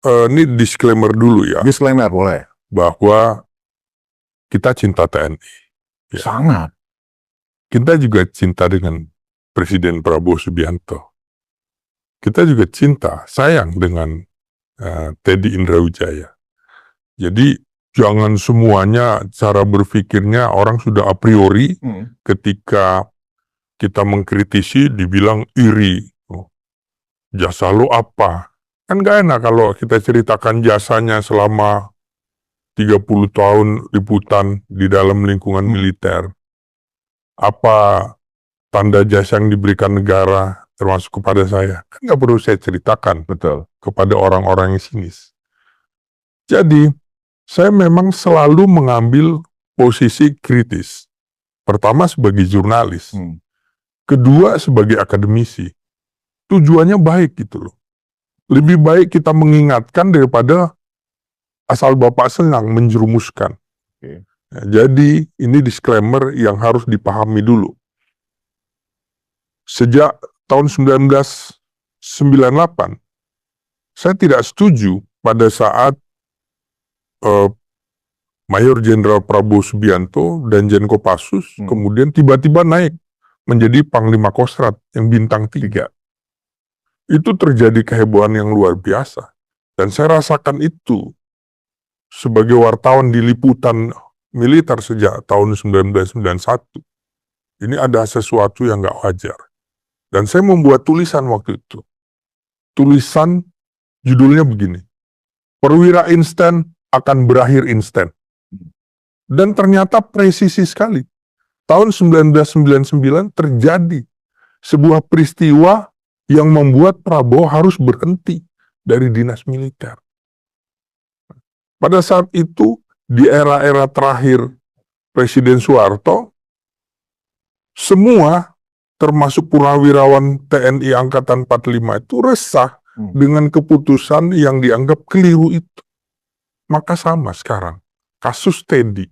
Ini disclaimer dulu ya, Disclaimer boleh. bahwa kita cinta TNI. Ya. Sangat. Kita juga cinta dengan Presiden Prabowo Subianto. Kita juga cinta, sayang dengan Teddy Indrawijaya. Jadi jangan semuanya cara berpikirnya orang sudah a priori ketika kita mengkritisi dibilang iri. Oh, jasa lo apa? Kan gak enak kalau kita ceritakan jasanya selama 30 tahun liputan di dalam lingkungan militer. Apa tanda jasa yang diberikan negara termasuk kepada saya. Kan gak perlu saya ceritakan. Betul. Kepada orang-orang yang sinis. Jadi, saya memang selalu mengambil posisi kritis. Pertama sebagai jurnalis. Kedua sebagai akademisi. Tujuannya baik gitu loh. Lebih baik kita mengingatkan daripada asal bapak senang menjerumuskan. Okay. Ya, jadi ini disclaimer yang harus dipahami dulu. Sejak tahun 1998, saya tidak setuju pada saat Mayor Jenderal Prabowo Subianto dan Jen Kopassus kemudian tiba-tiba naik menjadi Panglima Kostrat yang bintang 3. Itu terjadi kehebohan yang luar biasa. Dan saya rasakan itu sebagai wartawan di liputan militer sejak tahun 1991. Ini ada sesuatu yang gak wajar. Dan saya membuat tulisan waktu itu. Tulisan judulnya begini. Perwira instan akan berakhir instan. Dan ternyata presisi sekali. Tahun 1999 terjadi sebuah peristiwa yang membuat Prabowo harus berhenti dari dinas militer. Pada saat itu, di era-era terakhir Presiden Soeharto, semua termasuk purnawirawan TNI Angkatan 45 itu resah dengan keputusan yang dianggap keliru itu. Maka sama sekarang, kasus Teddy.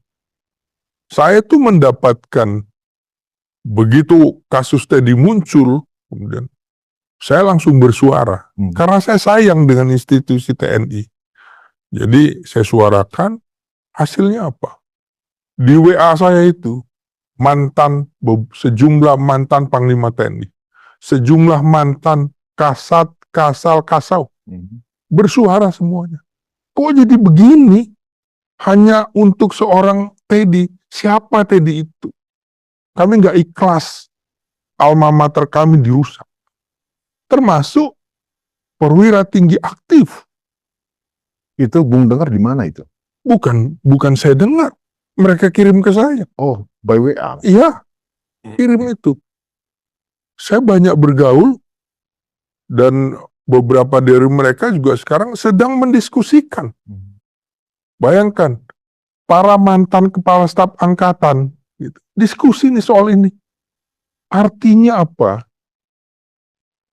Saya tuh mendapatkan, begitu kasus Teddy muncul, kemudian saya langsung bersuara. Karena saya sayang dengan institusi TNI. Jadi saya suarakan, hasilnya apa? Di WA saya itu, sejumlah mantan Panglima TNI, sejumlah mantan Kasat, Kasal, Kasau, bersuara semuanya. Kok jadi begini? Hanya untuk seorang Teddy. Siapa Teddy itu? Kami nggak ikhlas alma mater kami dirusak. Termasuk perwira tinggi aktif. Itu Bung dengar di mana itu? Bukan saya dengar. Mereka kirim ke saya. Oh, by WA? Iya, kirim itu. Saya banyak bergaul dan beberapa dari mereka juga sekarang sedang mendiskusikan. Bayangkan, para mantan kepala staf angkatan gitu, diskusi nih soal ini. Artinya apa?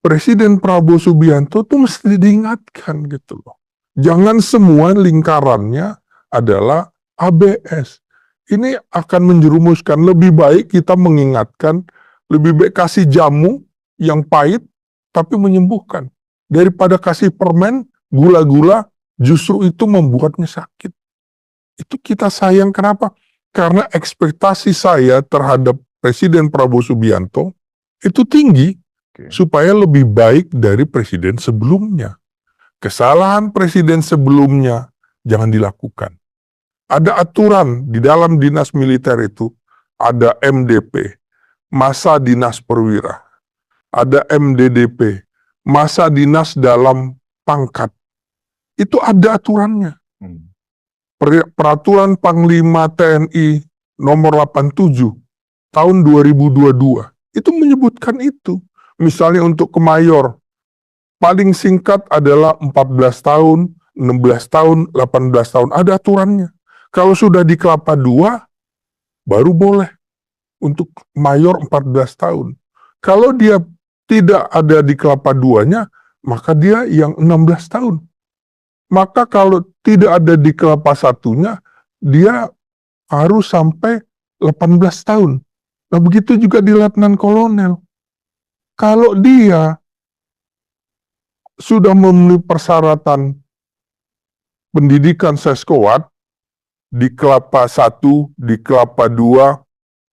Presiden Prabowo Subianto tuh mesti diingatkan gitu loh. Jangan semua lingkarannya adalah ABS. Ini akan menjerumuskan. Lebih baik kita mengingatkan, lebih baik kasih jamu yang pahit tapi menyembuhkan. Daripada kasih permen, gula-gula, justru itu membuatnya sakit. Itu kita sayang, kenapa? Karena ekspektasi saya terhadap Presiden Prabowo Subianto itu tinggi, supaya lebih baik dari presiden sebelumnya. Kesalahan presiden sebelumnya jangan dilakukan. Ada aturan di dalam dinas militer itu, ada MDP, masa dinas perwira, ada MDDP, masa dinas dalam pangkat. Itu ada aturannya. Peraturan Panglima TNI nomor 87 tahun 2022 itu menyebutkan itu. Misalnya untuk ke mayor, paling singkat adalah 14 tahun, 16 tahun, 18 tahun, ada aturannya. Kalau sudah di kelapa 2, baru boleh untuk mayor 14 tahun. Kalau dia tidak ada di kelapa 2-nya, maka dia yang 16 tahun. Maka kalau tidak ada di kelapa 1-nya, dia harus sampai 18 tahun. Nah begitu juga di letnan kolonel. Kalau dia sudah memenuhi persyaratan pendidikan seskowat di Kelapa 1, di Kelapa 2,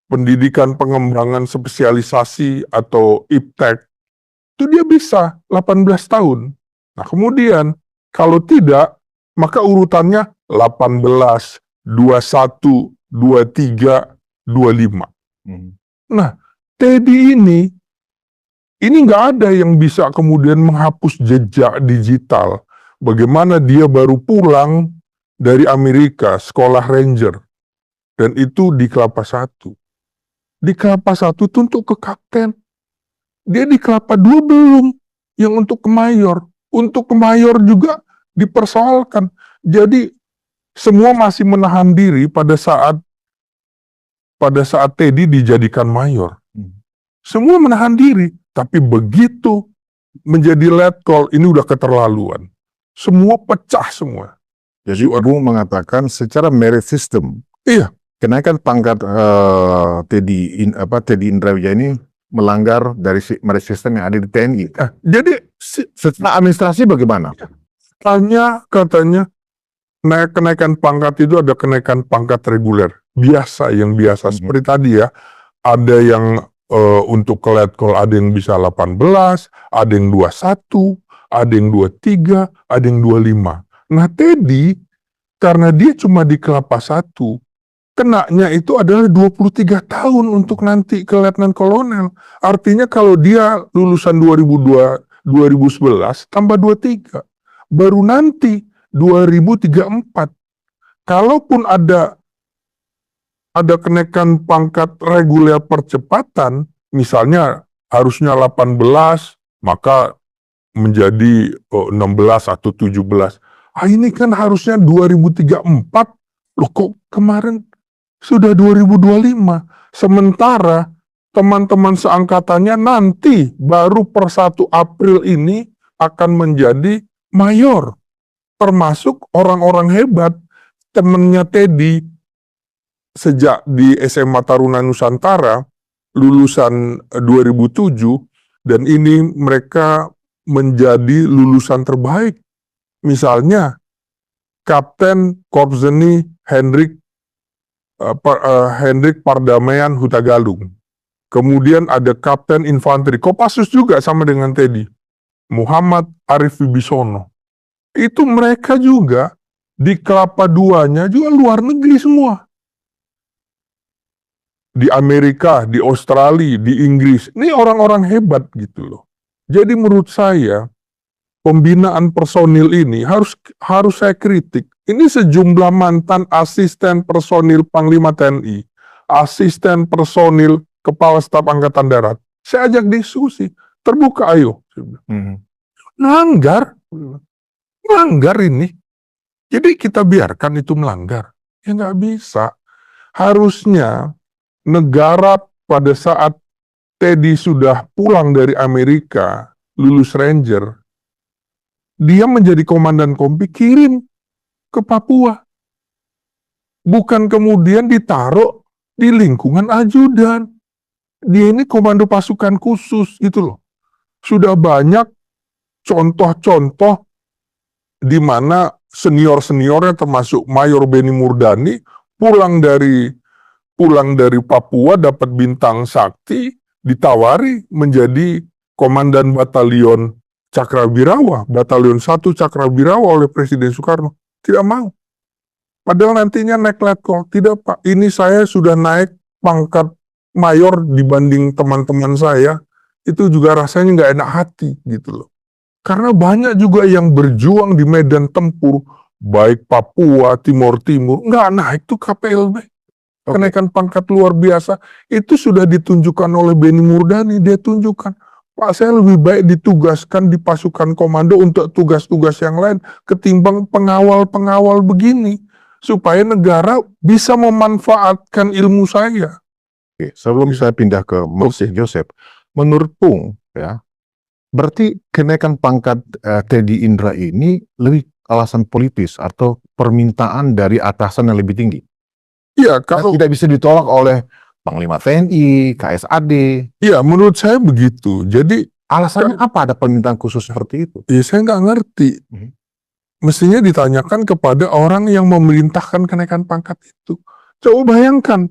pendidikan pengembangan spesialisasi atau IPTEK, itu dia bisa 18 tahun. Nah, kemudian kalau tidak, maka urutannya 18, 21, 23, 25. Hmm. Nah, Teddy ini nggak ada yang bisa kemudian menghapus jejak digital. Bagaimana dia baru pulang dari Amerika, sekolah ranger. Dan itu di Kelapa 1. Di Kelapa 1 itu untuk ke kapten. Dia di Kelapa 2 belum, yang untuk ke mayor. Untuk ke mayor juga dipersoalkan. Jadi semua masih menahan diri pada saat Teddy dijadikan mayor. Semua menahan diri, tapi begitu menjadi letkol, ini udah keterlaluan. Semua pecah semua. Jadi Bung mengatakan secara merit system, Iya, kenaikan pangkat Teddy Indra Wijaya ini melanggar dari merit system yang ada di TNI. jadi Secara administrasi bagaimana? katanya kenaikan pangkat itu ada kenaikan pangkat reguler biasa, yang biasa seperti tadi ya. Ada yang untuk ke letkol ada yang bisa 18, ada yang 21, ada yang 23, ada yang 25. Nah, Teddy karena dia cuma di Kelapa 1, kenanya itu adalah 23 tahun untuk nanti ke letnan kolonel. Artinya kalau dia lulusan 2011 tambah 23, baru nanti 2034. Kalaupun ada kenaikan pangkat reguler percepatan, misalnya harusnya 18, maka menjadi 16 atau 17. Ini kan harusnya 2034, loh kok kemarin sudah 2025. Sementara teman-teman seangkatannya nanti baru per 1 April ini akan menjadi mayor. Termasuk orang-orang hebat, temennya Teddy sejak di SMA Taruna Nusantara, lulusan 2007, dan ini mereka menjadi lulusan terbaik. Misalnya, Kapten Korpseni Hendrik Pardamaian Hutagalung. Kemudian ada Kapten Infanteri Kopassus juga sama dengan Teddy, Muhammad Arif Wibisono. Itu mereka juga di Kelapa 2-nya juga luar negeri semua. Di Amerika, di Australia, di Inggris. Ini orang-orang hebat gitu loh. Jadi menurut saya, pembinaan personil ini harus saya kritik. Ini sejumlah mantan asisten personil Panglima TNI, asisten personil Kepala Staf Angkatan Darat. Saya ajak diskusi, terbuka ayo. Melanggar ini. Jadi kita biarkan itu melanggar. Ya nggak bisa. Harusnya negara pada saat Teddy sudah pulang dari Amerika, lulus ranger, dia menjadi komandan kompi, kirim ke Papua. Bukan kemudian ditaruh di lingkungan ajudan. Dia ini komando pasukan khusus, gitu loh. Sudah banyak contoh-contoh di mana senior-seniornya termasuk Mayor Beni Murdani pulang dari Papua dapat bintang sakti, ditawari menjadi komandan batalion Cakrawirawa, batalion 1 Cakrawirawa oleh Presiden Soekarno. Tidak mau. Padahal nantinya naik letkol. Tidak, Pak, ini saya sudah naik pangkat mayor dibanding teman-teman saya. Itu juga rasanya nggak enak hati gitu loh. Karena banyak juga yang berjuang di medan tempur, baik Papua, Timur, nggak naik tuh KPLB. Kenaikan pangkat luar biasa, itu sudah ditunjukkan oleh Beni Murdani, dia tunjukkan, Pak, saya lebih baik ditugaskan di pasukan komando untuk tugas-tugas yang lain, ketimbang pengawal-pengawal begini, supaya negara bisa memanfaatkan ilmu saya. Oke, sebelum saya pindah ke Mas Joseph, menurut Pung, ya, berarti kenaikan pangkat Teddy Indra ini lebih alasan politis atau permintaan dari atasan yang lebih tinggi? Iya, kalau tidak bisa ditolak oleh Panglima TNI, KSAD. Iya, menurut saya begitu. Jadi alasannya apa ada permintaan khusus seperti itu? ya saya nggak ngerti. mestinya ditanyakan kepada orang yang memerintahkan kenaikan pangkat itu. Coba bayangkan,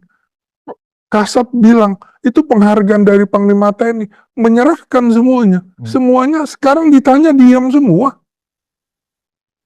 Kasat bilang, itu penghargaan dari Panglima TNI, menyerahkan semuanya. Semuanya sekarang ditanya diam semua.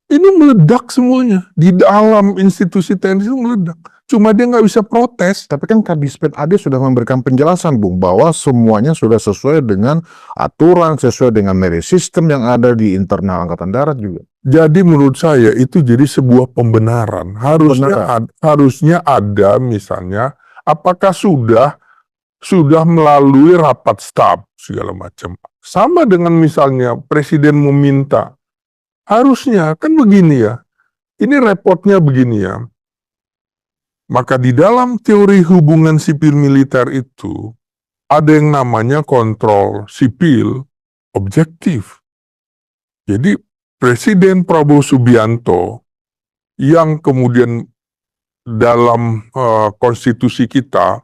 Ini meledak semuanya. Di dalam institusi TNI itu meledak. Cuma dia nggak bisa protes. Tapi kan Kadispen AD sudah memberikan penjelasan, Bung, bahwa semuanya sudah sesuai dengan aturan, sesuai dengan merit system yang ada di internal Angkatan Darat juga. Jadi menurut saya itu jadi sebuah pembenaran. Harusnya ada misalnya, apakah sudah melalui rapat staf segala macam. Sama dengan misalnya Presiden meminta. Harusnya kan begini ya. Ini repotnya begini ya. Maka di dalam teori hubungan sipil militer itu ada yang namanya kontrol sipil objektif. Jadi Presiden Prabowo Subianto yang kemudian dalam konstitusi kita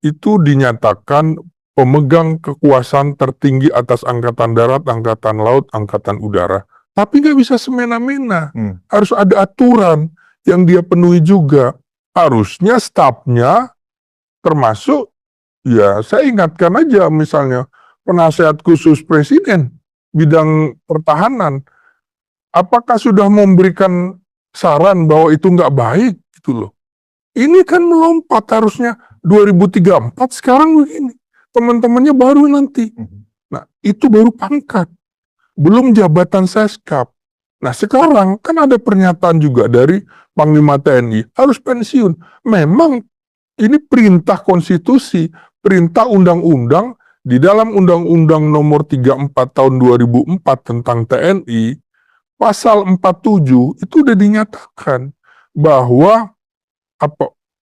itu dinyatakan pemegang kekuasaan tertinggi atas Angkatan Darat, Angkatan Laut, Angkatan Udara. Tapi nggak bisa semena-mena. Harus ada aturan yang dia penuhi juga. Harusnya stafnya termasuk, ya saya ingatkan aja misalnya penasehat khusus Presiden bidang pertahanan. Apakah sudah memberikan saran bahwa itu nggak baik gitu loh. Ini kan melompat harusnya 2034, sekarang begini. Teman-temannya baru nanti. Nah, itu baru pangkat. Belum jabatan Seskap. Nah, sekarang kan ada pernyataan juga dari Panglima TNI, harus pensiun. Memang ini perintah konstitusi, perintah undang-undang, di dalam Undang-Undang Nomor 34 Tahun 2004 tentang TNI, Pasal 47 itu udah dinyatakan bahwa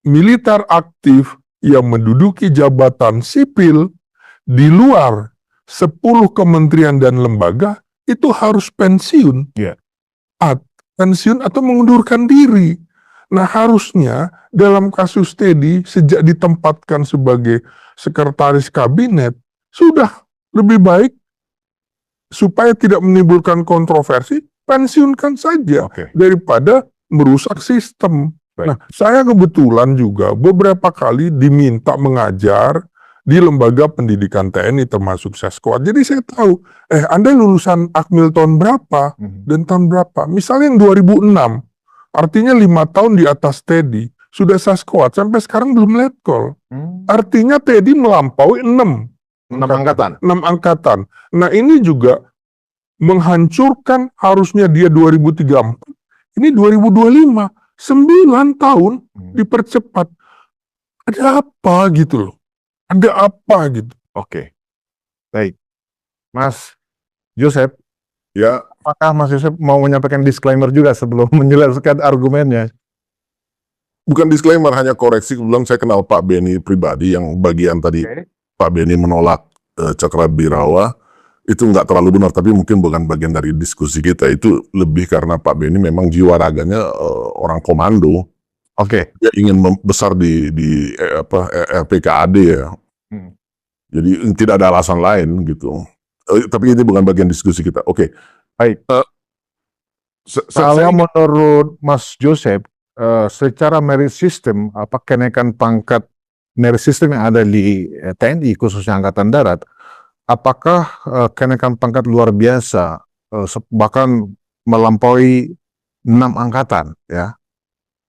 militer aktif yang menduduki jabatan sipil di luar 10 kementerian dan lembaga itu harus pensiun. Pensiun atau mengundurkan diri. Nah, harusnya dalam kasus Teddy sejak ditempatkan sebagai sekretaris kabinet sudah lebih baik supaya tidak menimbulkan kontroversi, pensiunkan saja daripada merusak sistem. Nah, saya kebetulan juga beberapa kali diminta mengajar di lembaga pendidikan TNI termasuk Seskowat. Jadi saya tahu, Anda lulusan Akmil tahun berapa dan tahun berapa. Misalnya yang 2006, artinya 5 tahun di atas Teddy, sudah Seskowat, sampai sekarang belum letkol. Artinya Teddy melampaui 6 angkatan. Nah, ini juga menghancurkan, harusnya dia 2034, ini 2025, 9 tahun dipercepat. Ada apa gitu loh? Ada apa gitu? Oke. Baik. Mas Joseph, Ya, apakah Mas Joseph mau menyampaikan disclaimer juga sebelum menjelaskan argumennya? Bukan disclaimer, hanya koreksi. Kebetulan saya kenal Pak Beni pribadi, yang bagian tadi Pak Beni menolak Cakrabirawa itu nggak terlalu benar, tapi mungkin bukan bagian dari diskusi kita. Itu lebih karena Pak Beni memang jiwa raganya orang komando. Dia ingin besar di RPKAD ya. Jadi tidak ada alasan lain gitu. Tapi ini bukan bagian diskusi kita. Baik. Kalau menurut Mas Joseph, secara merit system, kenaikan pangkat merit system yang ada di TNI khususnya Angkatan Darat, apakah kenaikan pangkat luar biasa, bahkan melampaui 6 angkatan ya,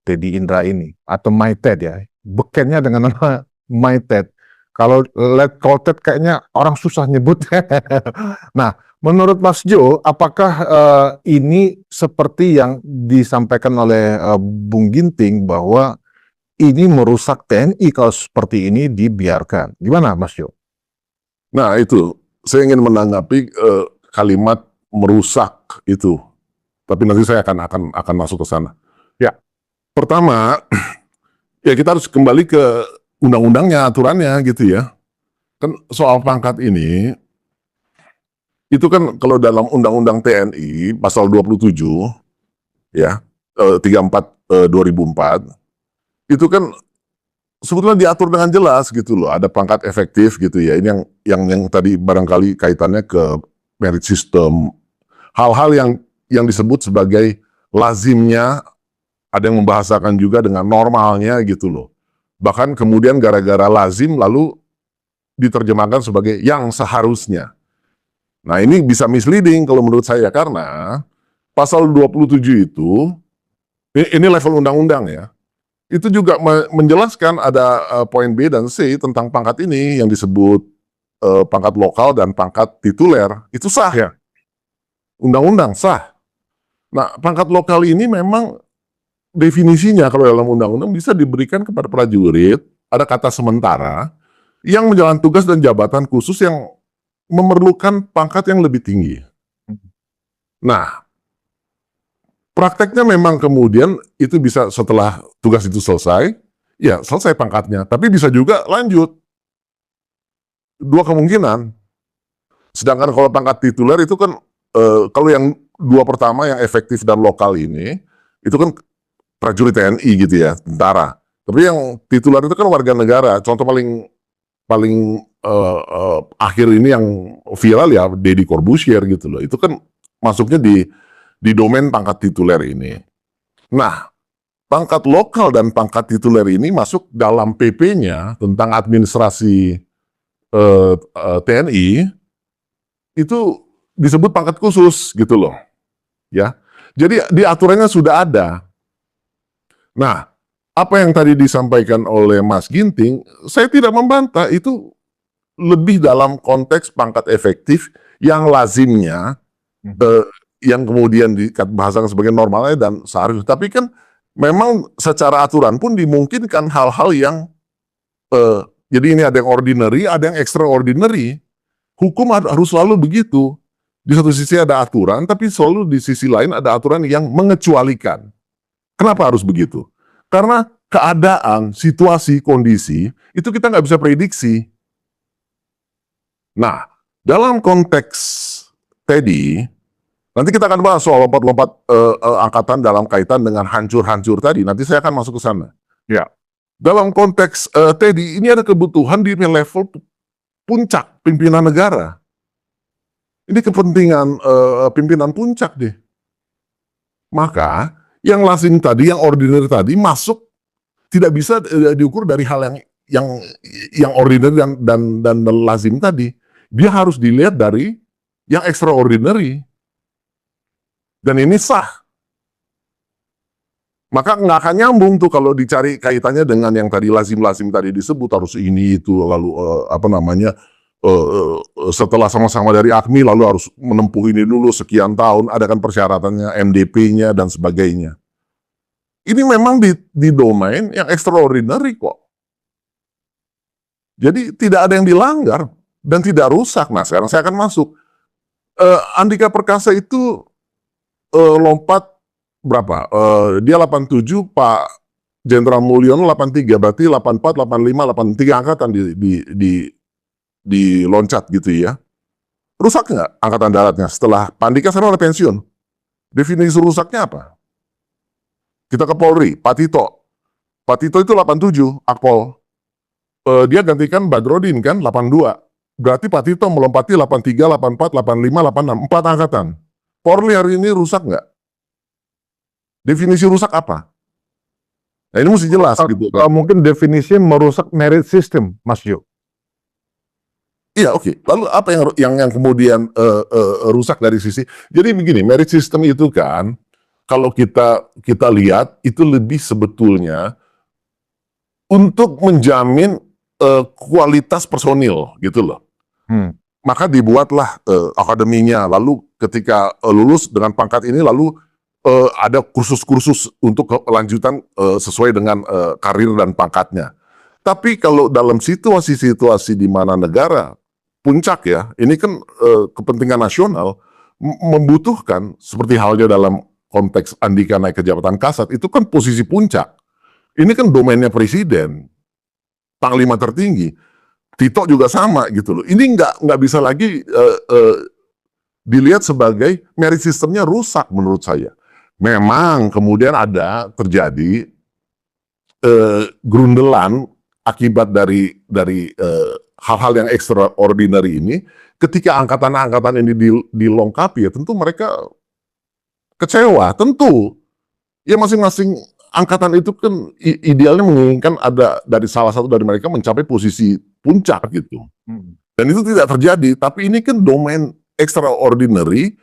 Teddy Indra ini, atau Maited ya, bekennya dengan nama Maited. Kalau Letkolted kayaknya orang susah nyebut. Nah, menurut Mas Jo, apakah ini seperti yang disampaikan oleh Bung Ginting bahwa ini merusak TNI kalau seperti ini dibiarkan? Gimana Mas Jo? Nah itu, saya ingin menanggapi kalimat merusak itu. Tapi nanti saya akan masuk ke sana. Ya. Pertama, ya kita harus kembali ke undang-undangnya, aturannya gitu ya. Kan soal pangkat ini, itu kan kalau dalam Undang-Undang TNI, pasal 27, ya, 34 2004, itu kan sebetulnya diatur dengan jelas gitu loh, ada pangkat efektif gitu ya. Ini yang tadi barangkali kaitannya ke merit system, hal-hal yang disebut sebagai lazimnya, ada yang membahasakan juga dengan normalnya gitu loh. Bahkan kemudian gara-gara lazim lalu diterjemahkan sebagai yang seharusnya. Nah ini bisa misleading kalau menurut saya, karena pasal 27 itu, ini level undang-undang ya, itu juga menjelaskan ada poin B dan C tentang pangkat ini yang disebut pangkat lokal dan pangkat tituler. Itu sah ya, undang-undang sah. Nah pangkat lokal ini memang definisinya kalau dalam undang-undang bisa diberikan kepada prajurit, ada kata sementara, yang menjalankan tugas dan jabatan khusus yang memerlukan pangkat yang lebih tinggi. Nah, prakteknya memang kemudian itu bisa setelah tugas itu selesai, ya selesai pangkatnya, tapi bisa juga lanjut. Dua kemungkinan. Sedangkan kalau pangkat tituler itu kan, kalau yang dua pertama yang efektif dan lokal ini, itu kan prajurit TNI gitu ya, tentara. Tapi yang tituler itu kan warga negara. Contoh paling akhir ini yang viral ya Deddy Corbuzier gitu loh. Itu kan masuknya di domain pangkat tituler ini. Nah, pangkat lokal dan pangkat tituler ini masuk dalam PP-nya tentang administrasi TNI, itu disebut pangkat khusus gitu loh. Ya. Jadi di aturannya sudah ada. Nah, apa yang tadi disampaikan oleh Mas Ginting, saya tidak membantah, itu lebih dalam konteks pangkat efektif yang lazimnya, yang kemudian dibahasakan sebagai normalnya dan seharusnya. Tapi kan memang secara aturan pun dimungkinkan hal-hal yang, jadi ini ada yang ordinary, ada yang extraordinary. Hukum harus selalu begitu. Di satu sisi ada aturan, tapi selalu di sisi lain ada aturan yang mengecualikan. Kenapa harus begitu? Karena keadaan, situasi, kondisi, itu kita nggak bisa prediksi. Nah, dalam konteks tadi, nanti kita akan bahas soal lompat-lompat angkatan dalam kaitan dengan hancur-hancur tadi. Nanti saya akan masuk ke sana. Ya. Dalam konteks tadi, ini ada kebutuhan di level puncak pimpinan negara. Ini kepentingan pimpinan puncak deh. Maka yang lazim tadi, yang ordinary tadi masuk tidak bisa diukur dari hal yang ordinary dan lazim tadi. Dia harus dilihat dari yang extraordinary. Dan ini sah. Maka nggak akan nyambung tuh kalau dicari kaitannya dengan yang tadi lazim-lazim tadi disebut, harus ini itu lalu setelah sama-sama dari AKMI lalu harus menempuh ini dulu sekian tahun, ada kan persyaratannya, MDP-nya dan sebagainya. Ini memang di domain yang extraordinary kok. Jadi tidak ada yang dilanggar dan tidak rusak. Nah sekarang saya akan masuk. Andika Perkasa itu lompat berapa? Dia 87, Pak Jenderal Mulyono 83, berarti 84, 85, 83 angkatan di loncat gitu ya. Rusak nggak angkatan daratnya setelah Pak Andika sekarang udah pensiun? Definisi rusaknya apa? Kita ke Polri, Pak Tito. Pak Tito itu 87, Akpol. Dia gantikan Badrodin kan, 82. Berarti Pak Tito melompati 83, 84, 85, 86, 4 angkatan. Polri hari ini rusak nggak? Definisi rusak apa? Nah ini mesti jelas gitu. Mungkin definisi merusak merit system, Mas Jo. Iya, oke. Lalu apa yang kemudian rusak dari sisi? Jadi begini, merit system itu kan kalau kita lihat itu lebih sebetulnya untuk menjamin kualitas personil gitu loh. Maka dibuatlah akademinya. Lalu ketika lulus dengan pangkat ini lalu ada kursus-kursus untuk kelanjutan sesuai dengan karir dan pangkatnya. Tapi kalau dalam situasi-situasi di mana negara puncak ya, ini kan kepentingan nasional membutuhkan, seperti halnya dalam konteks Andika naik ke jabatan Kasat, itu kan posisi puncak. Ini kan domainnya presiden, panglima tertinggi. Tito juga sama gitu loh. Ini nggak bisa lagi dilihat sebagai merit sistemnya rusak menurut saya. Memang kemudian ada terjadi grundelan akibat dari hal-hal yang extraordinary ini. Ketika angkatan-angkatan ini dilengkapi ya tentu mereka kecewa, tentu. Ya masing-masing angkatan itu kan idealnya menginginkan ada dari salah satu dari mereka mencapai posisi puncak gitu. Dan itu tidak terjadi, tapi ini kan domain extraordinary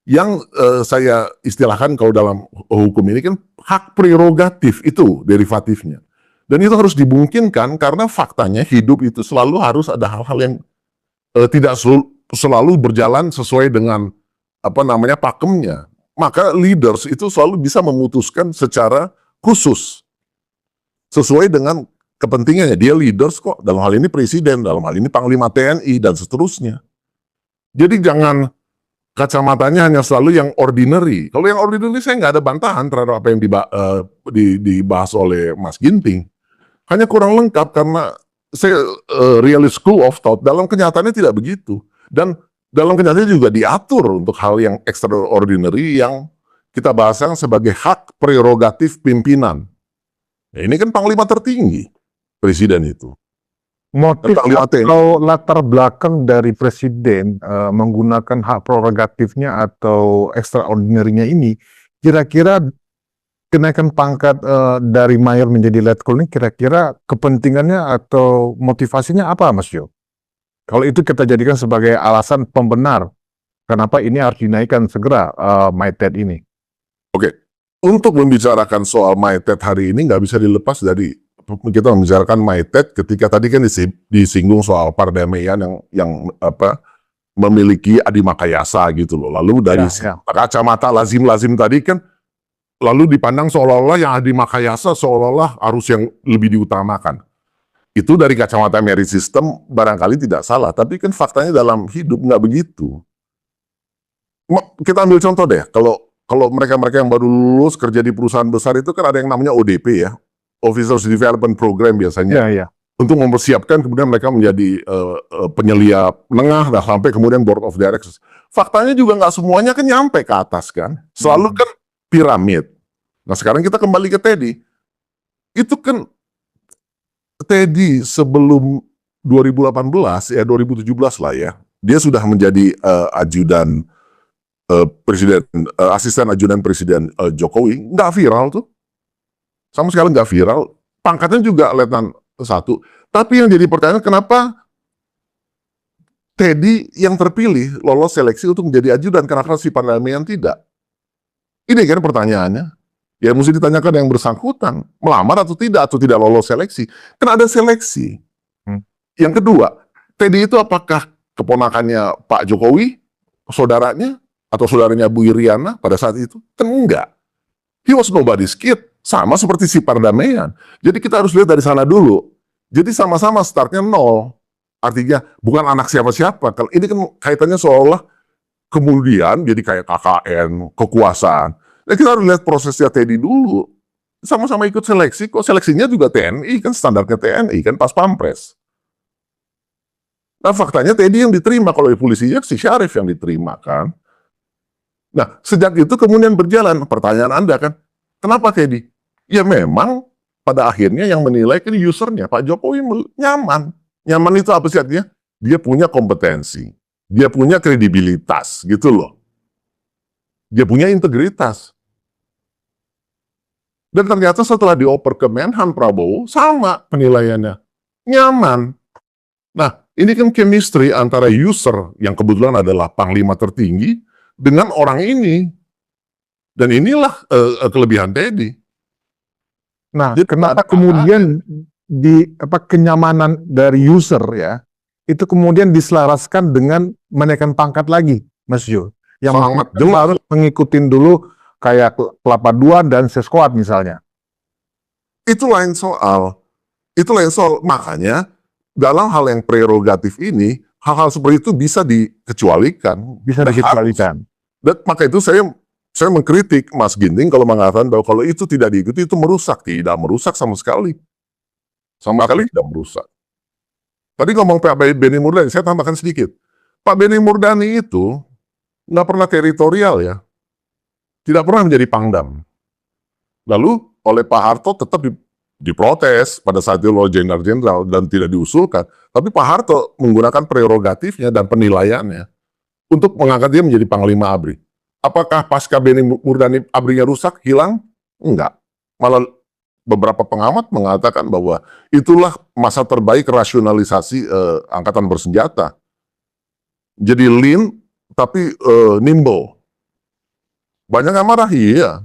yang saya istilahkan kalau dalam hukum ini kan hak prerogatif itu derivatifnya. Dan itu harus dimungkinkan karena faktanya hidup itu selalu harus ada hal-hal yang tidak selalu berjalan sesuai dengan apa namanya pakemnya. Maka leaders itu selalu bisa memutuskan secara khusus sesuai dengan kepentingannya. Dia leaders kok, dalam hal ini presiden, dalam hal ini panglima TNI dan seterusnya. Jadi jangan kacamatanya hanya selalu yang ordinary. Kalau yang ordinary saya nggak ada bantahan terhadap apa yang dibahas oleh Mas Ginting. Hanya kurang lengkap karena saya realist school of thought, dalam kenyataannya tidak begitu. Dan dalam kenyataannya juga diatur untuk hal yang extraordinary yang kita bahaskan sebagai hak prerogatif pimpinan. Ya, ini kan panglima tertinggi, presiden itu. Motif Panglima TNI. atau latar belakang dari presiden menggunakan hak prerogatifnya atau extraordinary-nya ini, kira-kira kenaikan pangkat dari mayor menjadi letkol ini kira-kira kepentingannya atau motivasinya apa, Mas Jo? Kalau itu kita jadikan sebagai alasan pembenar kenapa ini harus dinaikkan segera Maitet ini. Oke, untuk membicarakan soal Maitet hari ini nggak bisa dilepas dari kita membicarakan Maitet ketika tadi kan disinggung soal perdamaian yang apa memiliki adimakayasa gitu loh. Lalu dari kacamata lazim-lazim tadi kan lalu dipandang seolah-olah yang adimakayasa seolah-olah harus yang lebih diutamakan. Itu dari kacamata merit system barangkali tidak salah, tapi kan faktanya dalam hidup nggak begitu. Kita ambil contoh deh, kalau mereka-mereka yang baru lulus kerja di perusahaan besar itu kan ada yang namanya ODP ya, Officers Development Program biasanya, untuk mempersiapkan kemudian mereka menjadi penyelia menengah, dan sampai kemudian Board of Directors. Faktanya juga nggak semuanya kan nyampe ke atas kan, selalu kan piramid. Nah sekarang kita kembali ke Teddy, itu kan Teddy sebelum 2018 ya 2017 lah ya, dia sudah menjadi ajudan presiden, asisten ajudan presiden Jokowi, nggak viral tuh, sama sekali nggak viral, pangkatnya juga letnan 1. Tapi yang jadi pertanyaan kenapa Teddy yang terpilih lolos seleksi untuk menjadi ajudan, kenapa si Pardamaian tidak? Ini kan pertanyaannya. Ya mesti ditanyakan yang bersangkutan, melamar atau tidak lolos seleksi. Kan ada seleksi. Yang kedua, Teddy itu apakah keponakannya Pak Jokowi, saudaranya, atau saudaranya Bu Iriana pada saat itu? Kan enggak. He was nobody's kid. Sama seperti si Pardamaian. Jadi kita harus lihat dari sana dulu. Jadi sama-sama startnya 0. Artinya bukan anak siapa-siapa. Kalau ini kan kaitannya seolah kemudian jadi kayak KKN, kekuasaan. Ya kita harus lihat prosesnya Teddy dulu. Sama-sama ikut seleksi, kok seleksinya juga TNI, kan standarnya TNI, kan pas pampres. Nah faktanya Teddy yang diterima, kalau polisinya si Syarif yang diterima kan. Nah sejak itu kemudian berjalan, pertanyaan Anda kan, kenapa Teddy? Ya memang pada akhirnya yang menilai kan usernya, Pak Jokowi nyaman. Nyaman itu apa sih artinya? Dia punya kompetensi, dia punya kredibilitas gitu loh. Dia punya integritas. Dan ternyata setelah dioper ke Menhan Prabowo, sama penilaiannya. Nyaman. Nah, ini kan chemistry antara user, yang kebetulan adalah panglima tertinggi, dengan orang ini. Dan inilah kelebihan Teddy. Nah, Jadi, kenapa kemudian kenyamanan dari user ya, itu kemudian diselaraskan dengan menaikkan pangkat lagi, Mas Jo? Yang sangat jelas. harus mengikutin dulu kayak Kelapa II dan Sesquad misalnya. Itu lain soal. Makanya dalam hal yang prerogatif ini, hal-hal seperti itu bisa dikecualikan. Bisa dikecualikan. Dan maka itu saya mengkritik Mas Ginting kalau mengatakan bahwa kalau itu tidak diikuti itu merusak. Tidak merusak sama sekali. Sama sekali tidak merusak. Tadi ngomong Pak Benny Murdani, saya tambahkan sedikit. Pak Benny Murdani itu nggak pernah teritorial ya. Tidak pernah menjadi Pangdam. Lalu oleh Pak Harto tetap diprotes pada saat itu oleh jenderal-jenderal dan tidak diusulkan. Tapi Pak Harto menggunakan prerogatifnya dan penilaiannya untuk mengangkat dia menjadi Panglima ABRI. Apakah pasca Benny Murdani ABRI-nya rusak, hilang? Enggak. Malah beberapa pengamat mengatakan bahwa itulah masa terbaik rasionalisasi angkatan bersenjata. Jadi lean tapi nimble. Banyak yang marah, iya.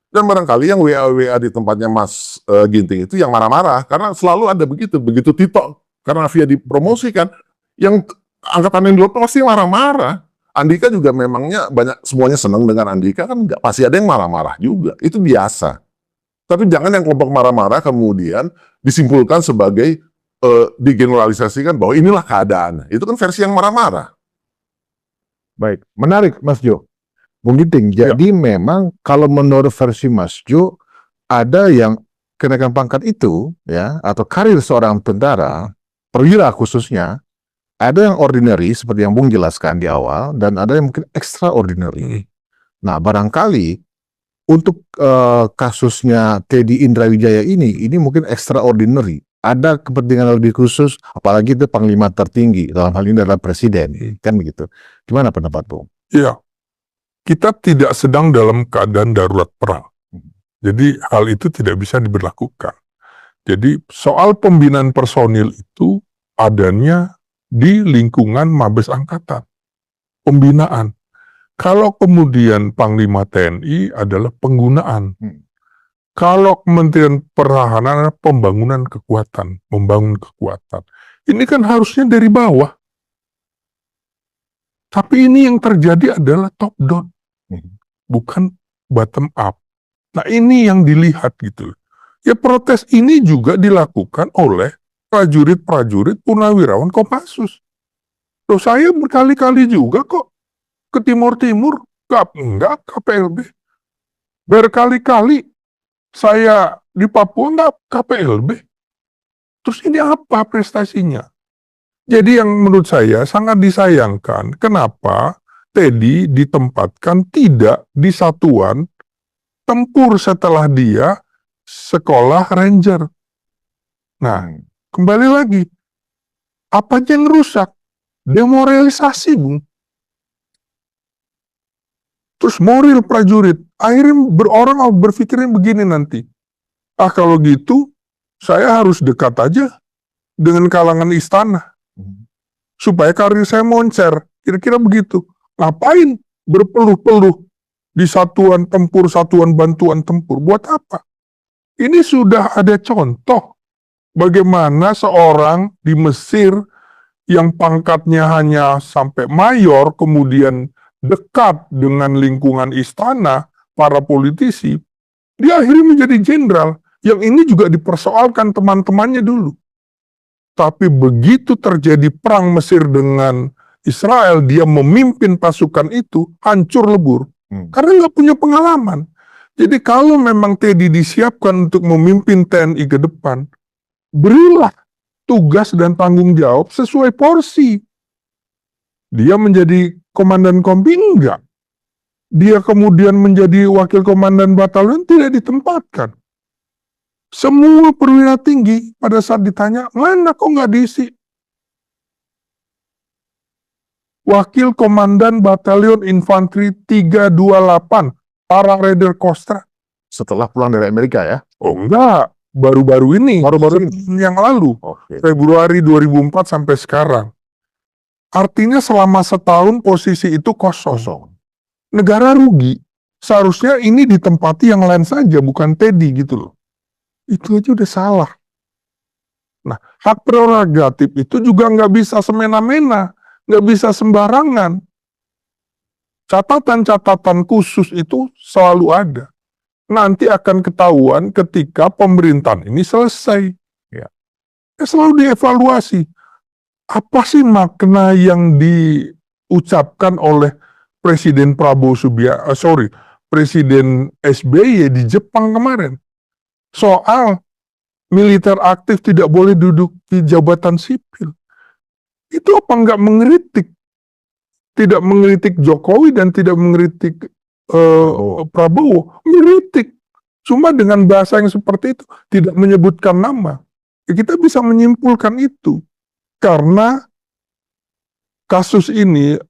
Dan barangkali yang WA di tempatnya Mas Ginting itu yang marah-marah. Karena selalu ada begitu Tito. Karena via dipromosikan, yang angkatan yang dulu pasti marah-marah. Andika juga memangnya semuanya senang dengan Andika, kan nggak pasti ada yang marah-marah juga. Itu biasa. Tapi jangan yang kelompok marah-marah kemudian disimpulkan sebagai digeneralisasikan bahwa inilah keadaan. Itu kan versi yang marah-marah. Baik, menarik Mas Jo. Bung Ginting, jadi memang kalau menurut versi Mas Jo, ada yang kenaikan pangkat itu, ya, atau karir seorang tentara, perwira khususnya, ada yang ordinary, seperti yang Bung jelaskan di awal, dan ada yang mungkin extraordinary. Nah, barangkali untuk kasusnya Teddy Indrawijaya ini mungkin extraordinary. Ada kepentingan lebih khusus, apalagi itu panglima tertinggi, dalam hal ini adalah presiden, kan begitu. Gimana pendapat Bung? Iya, kita tidak sedang dalam keadaan darurat perang. Jadi hal itu tidak bisa diberlakukan. Jadi soal pembinaan personil itu adanya di lingkungan Mabes Angkatan. Pembinaan. Kalau kemudian Panglima TNI adalah penggunaan. Kalau Kementerian Pertahanan adalah pembangunan kekuatan, membangun kekuatan. Ini kan harusnya dari bawah. Tapi ini yang terjadi adalah top down, bukan bottom up. Nah ini yang dilihat gitu. Ya protes ini juga dilakukan oleh prajurit-prajurit purnawirawan Kopassus. Loh saya berkali-kali juga kok ke Timur-Timur, enggak KPLB. Berkali-kali saya di Papua enggak KPLB. Terus ini apa prestasinya? Jadi yang menurut saya sangat disayangkan, kenapa Teddy ditempatkan tidak di satuan tempur setelah dia sekolah ranger. Nah, kembali lagi, apa yang rusak? Demoralisasi, Bung. Terus moral prajurit, akhirnya orang berpikirin begini nanti, kalau gitu, saya harus dekat aja dengan kalangan istana. Supaya karir saya moncer, kira-kira begitu. Ngapain berpeluh-peluh di satuan tempur, satuan bantuan tempur, buat apa? Ini sudah ada contoh bagaimana seorang di Mesir yang pangkatnya hanya sampai mayor, kemudian dekat dengan lingkungan istana, para politisi, dia akhirnya menjadi jenderal. Yang ini juga dipersoalkan teman-temannya dulu. Tapi begitu terjadi perang Mesir dengan Israel, dia memimpin pasukan itu, hancur lebur. Karena nggak punya pengalaman. Jadi kalau memang Teddy disiapkan untuk memimpin TNI ke depan, berilah tugas dan tanggung jawab sesuai porsi. Dia menjadi komandan kompi, enggak. Dia kemudian menjadi wakil komandan batalion, tidak ditempatkan. Semua perwira tinggi pada saat ditanya, mana kok nggak diisi? Wakil Komandan Batalion Infanteri 328, para Raider Kostra. Setelah pulang dari Amerika ya? Oh enggak, baru-baru ini. Baru-baru ini? Yang lalu, Februari 2004 sampai sekarang. Artinya selama setahun posisi itu kosong. Negara rugi. Seharusnya ini ditempati yang lain saja, bukan Teddy gitu loh. Itu aja udah salah. Nah, hak prerogatif itu juga nggak bisa semena-mena, nggak bisa sembarangan. Catatan-catatan khusus itu selalu ada. Nanti akan ketahuan ketika pemerintahan ini selesai. Ya selalu dievaluasi. Apa sih makna yang diucapkan oleh Presiden Presiden SBY di Jepang kemarin? Soal militer aktif tidak boleh duduk di jabatan sipil. Itu apa nggak mengkritik? Tidak mengkritik Jokowi dan tidak mengkritik Prabowo. Mengkritik. Cuma dengan bahasa yang seperti itu. Tidak menyebutkan nama. Ya, kita bisa menyimpulkan itu. Karena kasus ini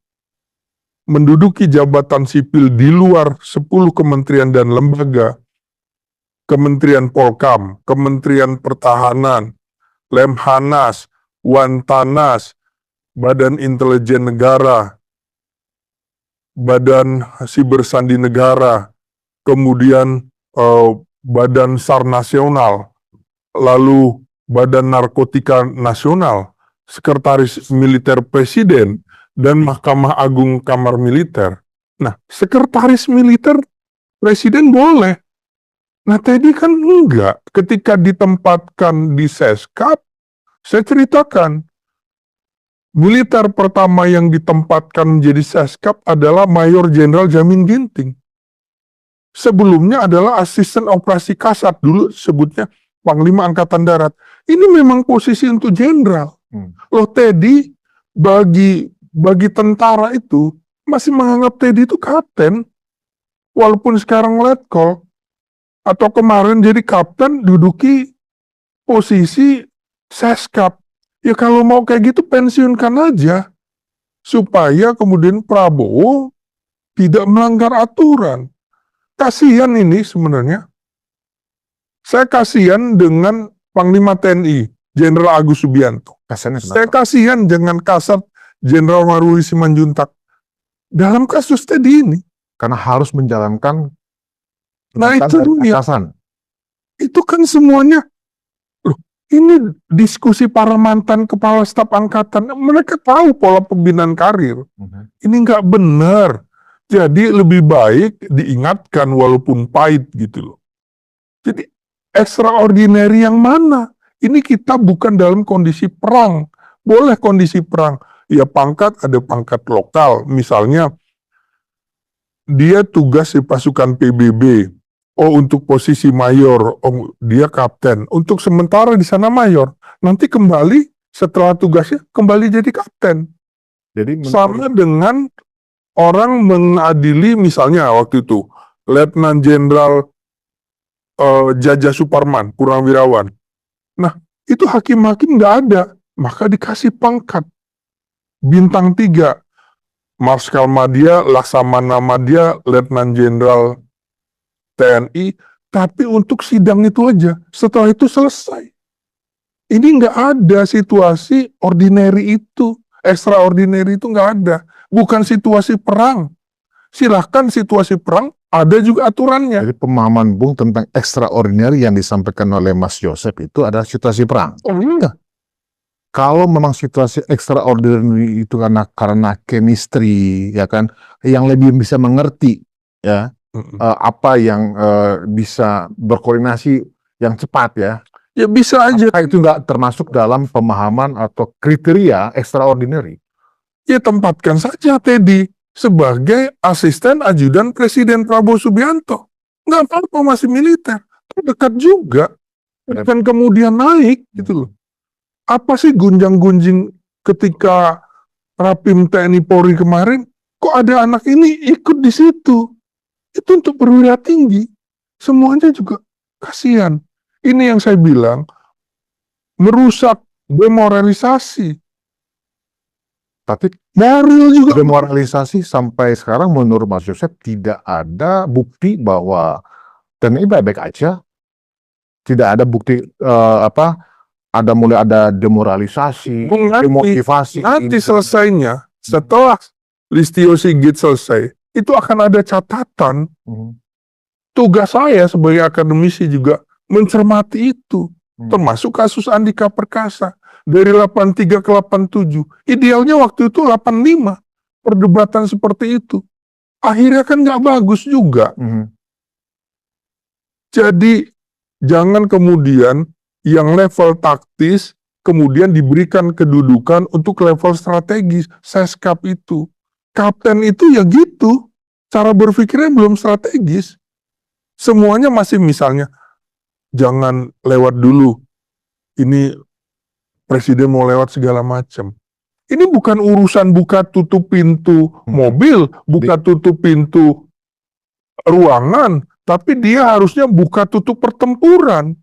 menduduki jabatan sipil di luar 10 kementerian dan lembaga Kementerian Polkam, Kementerian Pertahanan, Lemhanas, Wantanas, Badan Intelijen Negara, Badan Siber Sandi Negara, kemudian Badan SAR Nasional, lalu Badan Narkotika Nasional, Sekretaris Militer Presiden, dan Mahkamah Agung Kamar Militer. Nah, Sekretaris Militer Presiden boleh. Nah, tadi kan enggak. Ketika ditempatkan di Seskap, saya ceritakan, militer pertama yang ditempatkan menjadi Seskap adalah Mayor Jenderal Jamin Ginting. Sebelumnya adalah asisten operasi Kasat, dulu sebutnya Panglima Angkatan Darat. Ini memang posisi untuk jenderal. Loh, Teddy bagi tentara itu masih menganggap Teddy itu kapten, walaupun sekarang letkol, atau kemarin jadi kapten duduki posisi Seskap. Ya kalau mau kayak gitu pensiunkan aja, supaya kemudian Prabowo tidak melanggar aturan. Kasihan ini sebenarnya. Saya kasihan dengan Panglima TNI, Jenderal Agus Subianto. Kasiannya Saya kenapa? kasihan dengan Kasat Jenderal Maruli Simanjuntak dalam kasus tadi ini. Karena harus menjalankan Nah, tuntutan itu dari dia. atasan. Itu kan semuanya. Loh, ini diskusi para mantan kepala staf angkatan. Mereka tahu pola pembinaan karir. Ini nggak benar. Jadi lebih baik diingatkan walaupun pahit gitu loh. Jadi extraordinary yang mana? Ini kita bukan dalam kondisi perang. Boleh kondisi perang. Ya pangkat, ada pangkat lokal. Misalnya dia tugas di pasukan PBB. Oh, untuk posisi mayor, oh dia kapten. Untuk sementara di sana mayor. Nanti kembali setelah tugasnya kembali jadi kapten. Jadi Sama dengan orang mengadili misalnya waktu itu Letnan Jenderal Jaja Suparman, Purnawirawan. Nah, itu hakim-hakim nggak ada, maka dikasih pangkat bintang 3. Marskal Madya, Laksamana Madya, Letnan Jenderal TNI, tapi untuk sidang itu aja. Setelah itu selesai. Ini nggak ada situasi ordinary itu, extraordinary itu nggak ada. Bukan situasi perang. Silahkan situasi perang, ada juga aturannya. Jadi pemahaman Bung tentang extraordinary yang disampaikan oleh Mas Joseph itu adalah situasi perang. Oh iya. Kalau memang situasi extraordinary itu karena chemistry, ya kan, yang lebih bisa mengerti, ya, apa yang bisa berkoordinasi yang cepat, ya. Ya bisa aja. Apakah itu nggak termasuk dalam pemahaman atau kriteria extraordinary? Ya tempatkan saja Teddy sebagai asisten ajudan Presiden Prabowo Subianto. Nggak apa-apa, masih militer. Dekat juga. Dan kemudian naik gitu loh. Apa sih gunjang-gunjing ketika Rapim TNI Polri kemarin? Kok ada anak ini ikut di situ? Itu untuk perwira tinggi. Semuanya juga kasihan. Ini yang saya bilang, merusak demoralisasi. Tapi Moral juga. demoralisasi sampai sekarang menurut Mas Joseph tidak ada bukti bahwa TNI baik-baik aja. Tidak ada bukti mulai ada demoralisasi, demotivasi. Nanti selesainya, setelah Listio Sigit selesai, itu akan ada catatan. Tugas saya sebagai akademisi juga mencermati itu. Termasuk kasus Andika Perkasa. Dari 83 ke 87. Idealnya waktu itu 85. Perdebatan seperti itu. Akhirnya kan nggak bagus juga. Jadi jangan kemudian yang level taktis kemudian diberikan kedudukan untuk level strategis. Seskap itu. Kapten itu ya gitu. Cara berpikirnya belum strategis. Semuanya masih misalnya, jangan lewat dulu. Ini presiden mau lewat segala macam. Ini bukan urusan buka tutup pintu mobil, buka tutup pintu ruangan, tapi dia harusnya buka tutup pertempuran.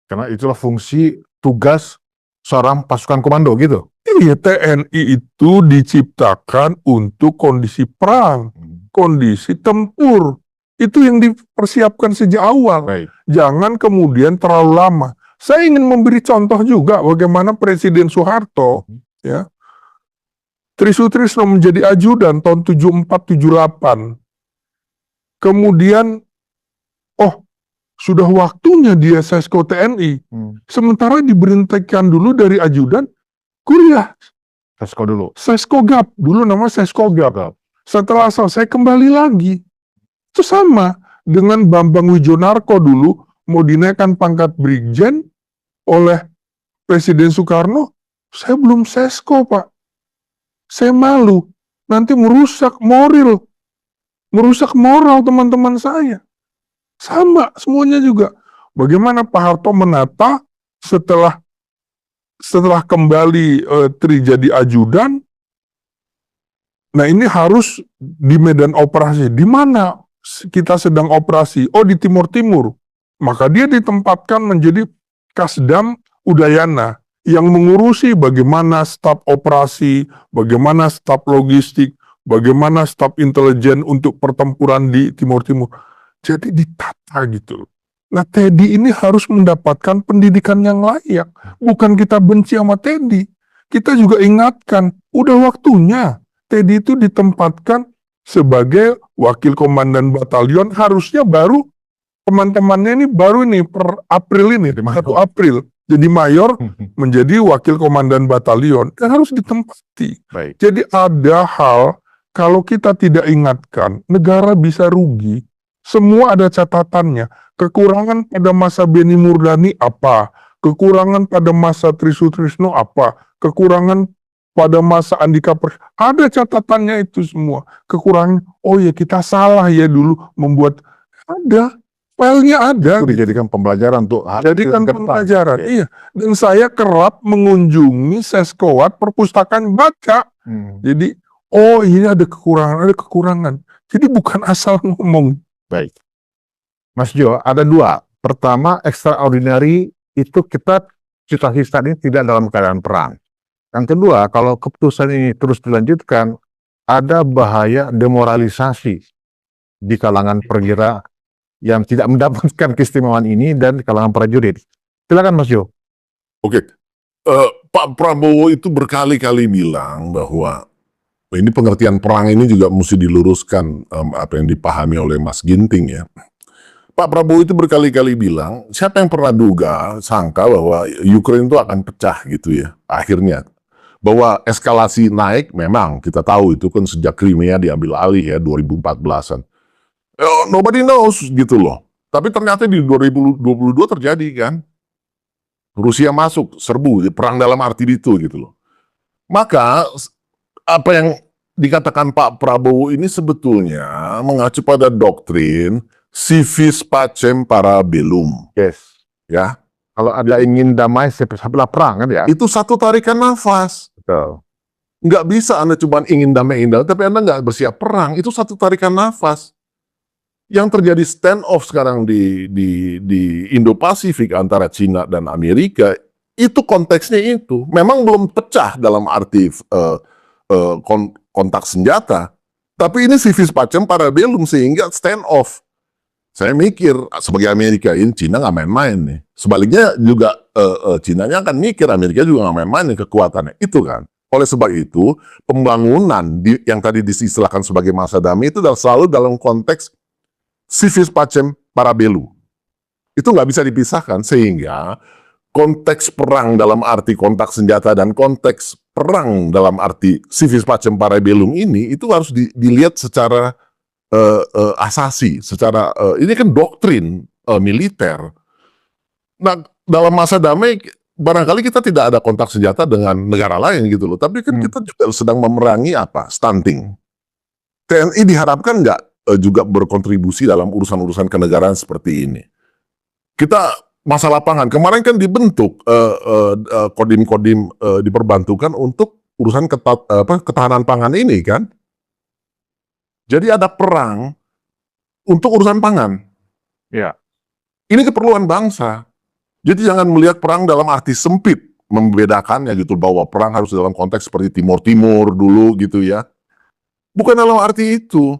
Karena itulah fungsi tugas seorang pasukan komando gitu. Iya, TNI itu diciptakan untuk kondisi perang, kondisi tempur. Itu yang dipersiapkan sejak awal. Baik. Jangan kemudian terlalu lama. Saya ingin memberi contoh juga bagaimana Presiden Soeharto, ya, Trisutrisno menjadi ajudan tahun 74-78. Kemudian, sudah waktunya dia Sesko TNI. Sementara diberhentikan dulu dari ajudan, kuliah. Sesko dulu. Seskogap, dulu nama Seskogap. Setelah selesai kembali lagi. Itu sama dengan Bambang Wijonarko dulu mau dinaikkan pangkat brigjen oleh Presiden Soekarno. Saya belum Sesko, Pak. Saya malu. Nanti merusak moral teman-teman saya. Sama semuanya juga. Bagaimana Pak Harto menata setelah kembali Tri jadi ajudan. Nah, ini harus di medan operasi. Di mana kita sedang operasi? Oh, di Timur Timur. Maka dia ditempatkan menjadi Kasdam Udayana yang mengurusi bagaimana staf operasi, bagaimana staf logistik, bagaimana staf intelijen untuk pertempuran di Timur Timur. Jadi ditata gitu. Nah, Teddy ini harus mendapatkan pendidikan yang layak. Bukan kita benci sama Teddy. Kita juga ingatkan, udah waktunya Teddy itu ditempatkan sebagai wakil komandan batalion. Harusnya baru teman-temannya ini baru ini per April ini, 1 April. Jadi mayor menjadi wakil komandan batalion. Dan harus ditempati. Baik. Jadi ada hal, kalau kita tidak ingatkan, negara bisa rugi. Semua ada catatannya. Kekurangan pada masa Beni Murdani apa? Kekurangan pada masa Trisutrisno apa? Kekurangan pada masa Andika Perkasa. Ada catatannya itu semua. Kekurangan, oh ya kita salah ya dulu membuat. Ada. Filenya ada. Itu dijadikan pembelajaran untuk Jadikan pembelajaran. Iya. Dan saya kerap mengunjungi Seskowat perpustakaan baca. Jadi, oh ini ada kekurangan. Jadi bukan asal ngomong. Baik. Mas Jo, ada 2. Pertama, extraordinary itu kita cita-cita ini tidak dalam keadaan perang. Yang kedua, kalau keputusan ini terus dilanjutkan, ada bahaya demoralisasi di kalangan perwira yang tidak mendapatkan keistimewaan ini dan di kalangan prajurit. Silakan Mas Jo. Oke, Pak Prabowo itu berkali-kali bilang bahwa ini pengertian perang ini juga mesti diluruskan apa yang dipahami oleh Mas Ginting ya. Pak Prabowo itu berkali-kali bilang, siapa yang pernah sangka bahwa Ukraina itu akan pecah gitu ya, akhirnya. Bahwa eskalasi naik memang kita tahu itu kan sejak Crimea diambil alih ya 2014-an. Nobody knows gitu loh. Tapi ternyata di 2022 terjadi kan. Rusia masuk, serbu, perang dalam arti itu gitu loh. Maka apa yang dikatakan Pak Prabowo ini sebetulnya mengacu pada doktrin si vis pacem para bellum. Yes. Ya. Kalau ada ingin damai, sebelah perang kan ya. Itu satu tarikan nafas. Betul. Nggak bisa Anda cuma ingin damai, tapi Anda nggak bersiap perang. Itu satu tarikan nafas. Yang terjadi stand off sekarang di Indo-Pasifik antara Cina dan Amerika, itu konteksnya itu. Memang belum pecah dalam arti kontak senjata. Tapi ini civis pacem para bellum sehingga stand off. Saya mikir sebagai Amerika ini Cina nggak main-main nih. Sebaliknya juga Cinanya akan mikir Amerika juga nggak main-main nih kekuatannya. Itu kan. Oleh sebab itu pembangunan yang tadi diistilahkan sebagai masa damai itu selalu dalam konteks civis pacem para bellum. Itu nggak bisa dipisahkan sehingga konteks perang dalam arti kontak senjata dan konteks perang dalam arti civis pacem para bellum ini itu harus dilihat secara asasi, secara ini kan doktrin militer. Nah, dalam masa damai barangkali kita tidak ada kontak senjata dengan negara lain gitu loh, tapi kan kita juga sedang memerangi apa? Stunting. TNI diharapkan nggak juga berkontribusi dalam urusan-urusan kenegaraan seperti ini. Kita masa lapangan kemarin kan dibentuk kodim-kodim diperbantukan untuk urusan ketahanan pangan ini kan. Jadi ada perang untuk urusan pangan. Ya. Ini keperluan bangsa. Jadi jangan melihat perang dalam arti sempit, membedakannya gitu bahwa perang harus dalam konteks seperti Timur Timur dulu gitu ya. Bukan dalam arti itu.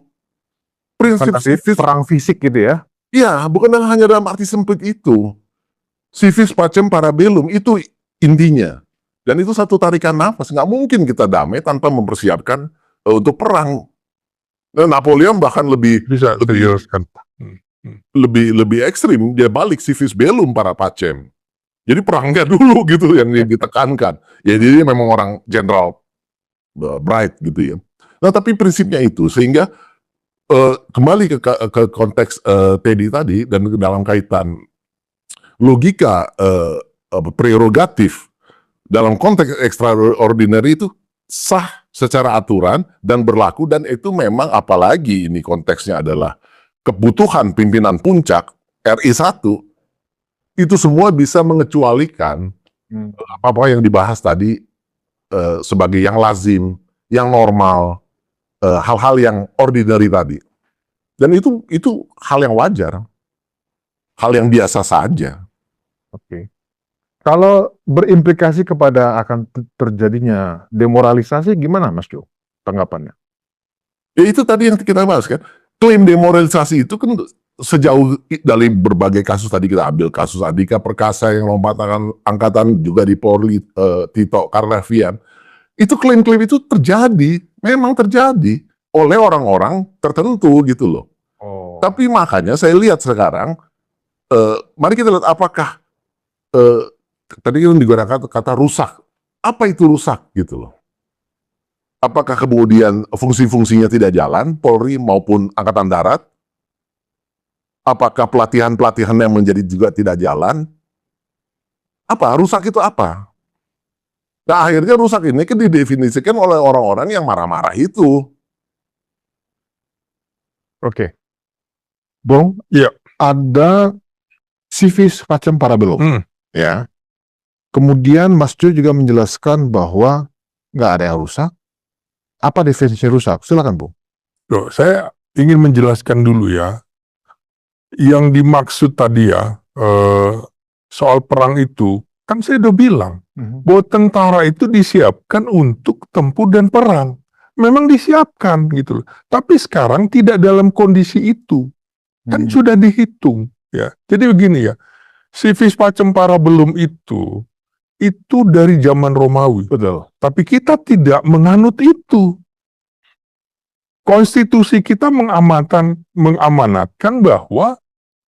prinsip Bukan civis, perang fisik gitu ya. ya bukan hanya dalam arti sempit itu. Civis pacem parabellum itu intinya. Dan itu satu tarikan nafas. Nggak mungkin kita damai tanpa mempersiapkan untuk perang. Nah, Napoleon bahkan lebih Bisa saya jelaskan. lebih ekstrim, dia balik civis bellum para pacem. Jadi perangnya dulu gitu yang ditekankan. Ya jadi memang orang general bright gitu ya. Nah tapi prinsipnya itu sehingga kembali ke konteks Teddy tadi dan dalam kaitan logika prerogatif dalam konteks extraordinary itu sah secara aturan dan berlaku, dan itu memang apalagi ini konteksnya adalah kebutuhan pimpinan puncak RI 1, itu semua bisa mengecualikan apa-apa yang dibahas tadi sebagai yang lazim, yang normal, hal-hal yang ordinary tadi. Dan itu hal yang wajar, hal yang biasa saja. Oke. Kalau berimplikasi kepada akan terjadinya demoralisasi, gimana Mas Jo tanggapannya? Ya itu tadi yang kita bahas kan. Klaim demoralisasi itu kan sejauh dari berbagai kasus tadi kita ambil kasus Andika Perkasa yang lompatan angkatan juga di Polri, Tito Karnavian. Itu klaim-klaim itu terjadi, memang terjadi oleh orang-orang tertentu gitu loh. Oh. Tapi makanya saya lihat sekarang, mari kita lihat apakah tadi kan digunakan kata rusak. Apa itu rusak gitu loh? Apakah kemudian fungsi-fungsinya tidak jalan, Polri maupun Angkatan Darat? Apakah pelatihan-pelatihan yang menjadi juga tidak jalan? Apa? Rusak itu apa? Nah akhirnya rusak ini kan didefinisikan oleh orang-orang yang marah-marah itu. Oke. Bung, Iya. ada civis pacem parabellum. Ya. Kemudian Mas Jo juga menjelaskan bahwa nggak ada yang rusak. Apa definisi rusak? Silakan, Bung. Loh, saya ingin menjelaskan dulu ya. Yang dimaksud tadi ya, soal perang itu, kan saya udah bilang, bahwa tentara itu disiapkan untuk tempur dan perang. Memang disiapkan gitu loh. Tapi sekarang tidak dalam kondisi itu. Kan sudah dihitung ya. Jadi begini ya, civis pacem parabellum itu dari zaman Romawi. Betul. Tapi kita tidak menganut itu. Konstitusi kita mengamanatkan bahwa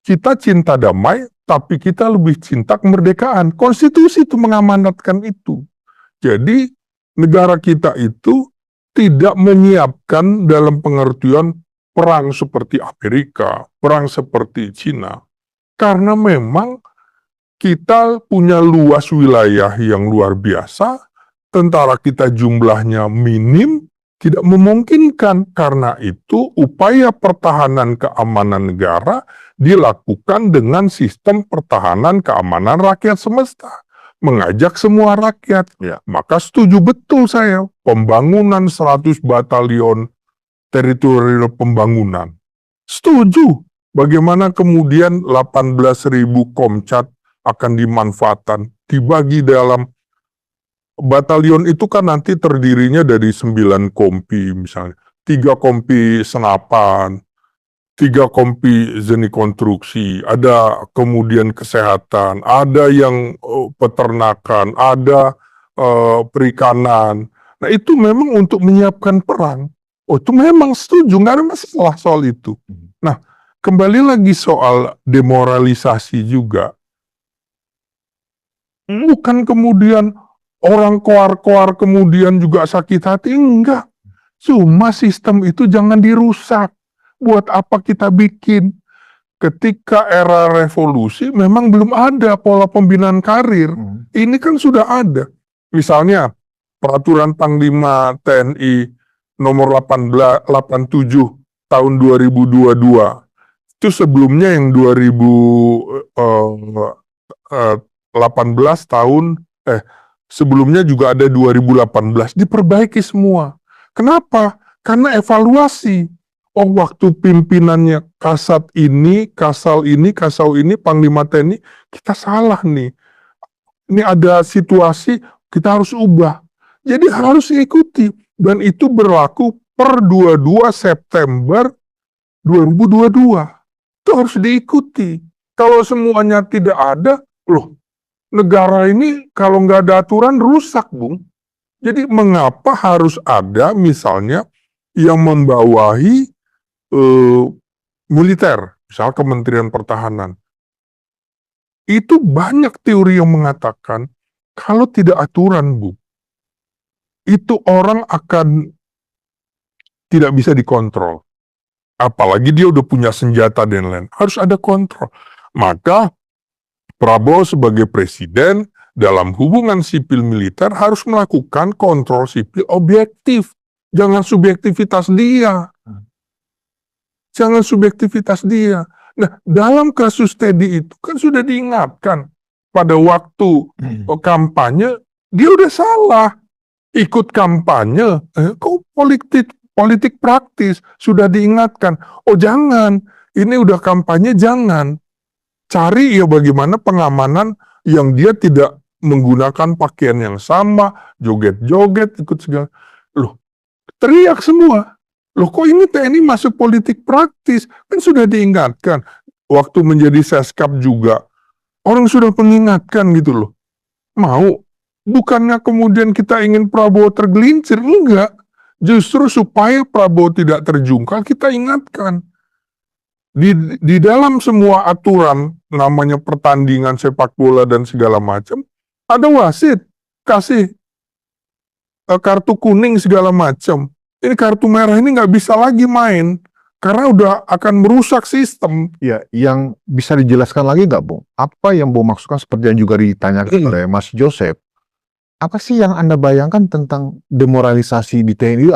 kita cinta damai, tapi kita lebih cinta kemerdekaan. Konstitusi itu mengamanatkan itu. Jadi negara kita itu tidak menyiapkan dalam pengertian perang seperti Amerika, perang seperti Cina. Karena memang kita punya luas wilayah yang luar biasa, tentara kita jumlahnya minim, tidak memungkinkan. Karena itu upaya pertahanan keamanan negara dilakukan dengan sistem pertahanan keamanan rakyat semesta. Mengajak semua rakyat. Ya. Maka setuju betul saya, pembangunan 100 batalion teritorial pembangunan. Setuju. Bagaimana kemudian 18.000 Komcat akan dimanfaatkan, dibagi dalam batalion itu kan nanti terdirinya dari 9 kompi misalnya, 3 kompi senapan, 3 kompi seni konstruksi, ada kemudian kesehatan, ada yang peternakan, ada perikanan. Nah itu memang untuk menyiapkan perang. Oh itu memang setuju, nggak ada masalah soal itu. Nah kembali lagi soal demoralisasi juga. Bukan kemudian orang koar-koar kemudian juga sakit hati, enggak. Cuma sistem itu jangan dirusak. Buat apa kita bikin? Ketika era revolusi memang belum ada pola pembinaan karir. Ini kan sudah ada. Misalnya peraturan Panglima TNI nomor 87 tahun 2022. Itu sebelumnya yang 18 tahun, sebelumnya juga ada 2018, diperbaiki semua. Kenapa? Karena evaluasi. Oh waktu pimpinannya Kasat ini, Kasal ini, Kasau ini, Panglima TNI, kita salah nih. Ini ada situasi, kita harus ubah. Jadi harus ikuti. Dan itu berlaku per 22 September 2022. Itu harus diikuti. Kalau semuanya tidak ada, loh, negara ini kalau nggak ada aturan rusak, Bung. Jadi mengapa harus ada misalnya yang membawahi militer, misal Kementerian Pertahanan. Itu banyak teori yang mengatakan kalau tidak aturan, Bu, itu orang akan tidak bisa dikontrol. Apalagi dia udah punya senjata dan lain. Harus ada kontrol. Maka Prabowo sebagai presiden dalam hubungan sipil militer harus melakukan kontrol sipil objektif. Jangan subjektivitas dia. Jangan subjektivitas dia. Nah, dalam kasus Teddy itu kan sudah diingatkan pada waktu kampanye, dia udah salah. Ikut kampanye, kok politik praktis, sudah diingatkan. Oh jangan, ini udah kampanye, jangan. Cari ya bagaimana pengamanan yang dia tidak menggunakan pakaian yang sama, joget-joget, ikut segala. Loh, teriak semua. Loh kok ini TNI masuk politik praktis? Kan sudah diingatkan. Waktu menjadi Seskap juga, orang sudah mengingatkan gitu loh. Mau? Bukannya kemudian kita ingin Prabowo tergelincir, enggak. Justru supaya Prabowo tidak terjungkal, kita ingatkan. Di dalam semua aturan, namanya pertandingan sepak bola dan segala macam, ada wasit, kasih kartu kuning segala macam. Ini kartu merah ini nggak bisa lagi main, karena udah akan merusak sistem. Ya, yang bisa dijelaskan lagi nggak, Bung? Apa yang Bung maksudkan seperti yang juga ditanyakan oleh Mas Joseph? Apa sih yang Anda bayangkan tentang demoralisasi di TNI,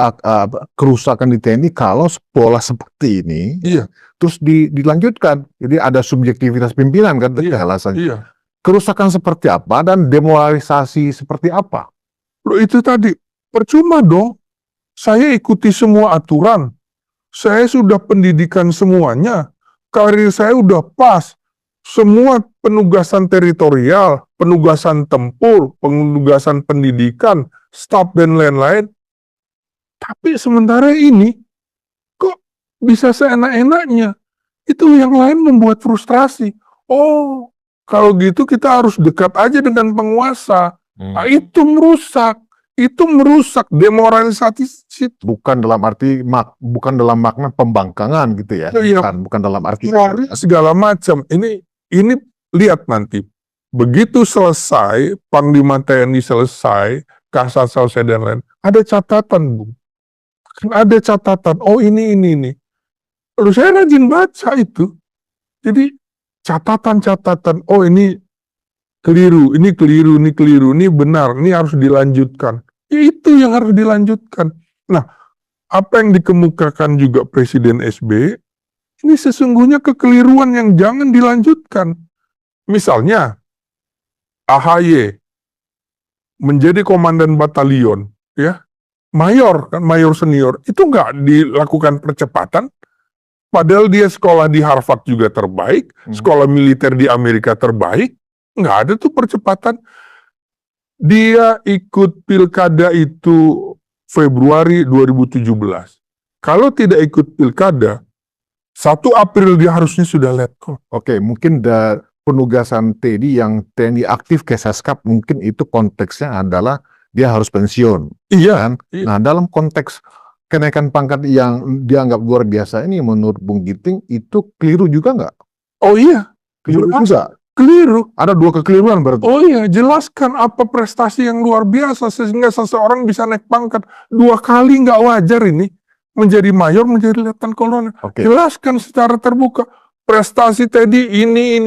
kerusakan di TNI kalau pola seperti ini, Iya. terus dilanjutkan? Jadi ada subjektivitas pimpinan kan, alasannya. Iya. Kerusakan seperti apa dan demoralisasi seperti apa? Loh itu tadi, percuma dong. Saya ikuti semua aturan. Saya sudah pendidikan semuanya. Karir saya udah pas. Semua penugasan teritorial, penugasan tempur, penugasan pendidikan, staf dan lain-lain. Tapi sementara ini, kok bisa seenak-enaknya? Itu yang lain membuat frustrasi. Oh, kalau gitu kita harus dekat aja dengan penguasa. Nah, itu merusak. Itu merusak, demoralisasi. Bukan dalam arti bukan dalam makna pembangkangan gitu ya. Iya. Bukan dalam arti Segala macam. Ini lihat nanti. Begitu selesai, Panglima TNI selesai, Kasat selesai dan lain, ada catatan, Bung. Ada catatan. Oh ini. Lalu saya rajin baca itu. Jadi catatan. Oh ini keliru, ini benar, ini harus dilanjutkan. Ya, itu yang harus dilanjutkan. Nah, apa yang dikemukakan juga Presiden SBY, ini sesungguhnya kekeliruan yang jangan dilanjutkan. Misalnya, AHY menjadi komandan batalion, ya, mayor senior, itu nggak dilakukan percepatan, padahal dia sekolah di Harvard juga terbaik, sekolah militer di Amerika terbaik, nggak ada tuh percepatan. Dia ikut pilkada itu Februari 2017. Kalau tidak ikut pilkada, 1 April dia harusnya sudah letkol. Oke, mungkin penugasan TNI yang TNI aktif ke Seskap, mungkin itu konteksnya adalah dia harus pensiun. Iya. Kan? Iya. Nah, dalam konteks kenaikan pangkat yang dianggap luar biasa ini, menurut Bung Giting, itu keliru juga nggak? Oh iya. Keliru juga. Keliru. Ada 2 kekeliruan berarti. Oh iya, jelaskan apa prestasi yang luar biasa sehingga seseorang bisa naik pangkat 2 kali, nggak wajar ini. Menjadi mayor, menjadi letnan kolonel. Oke. Jelaskan secara terbuka. Prestasi Teddy ini.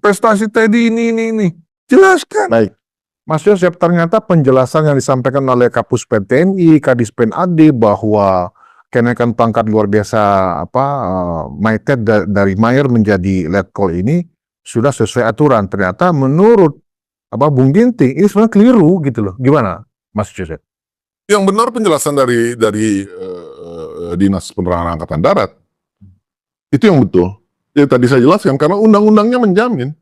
Prestasi Teddy ini. Jelaskan. Baik. Mas Yosef, ternyata penjelasan yang disampaikan oleh Kapuspen TNI, Kadispen AD bahwa kenaikan pangkat luar biasa Maited dari mayor menjadi letkol ini sudah sesuai aturan. Ternyata menurut Bung Ginting ini sebenarnya keliru gitu loh. Gimana, Mas Yosef? Yang benar penjelasan dari Dinas Penerangan Angkatan Darat. Itu yang betul. Ya tadi saya jelaskan, karena undang-undangnya menjamin.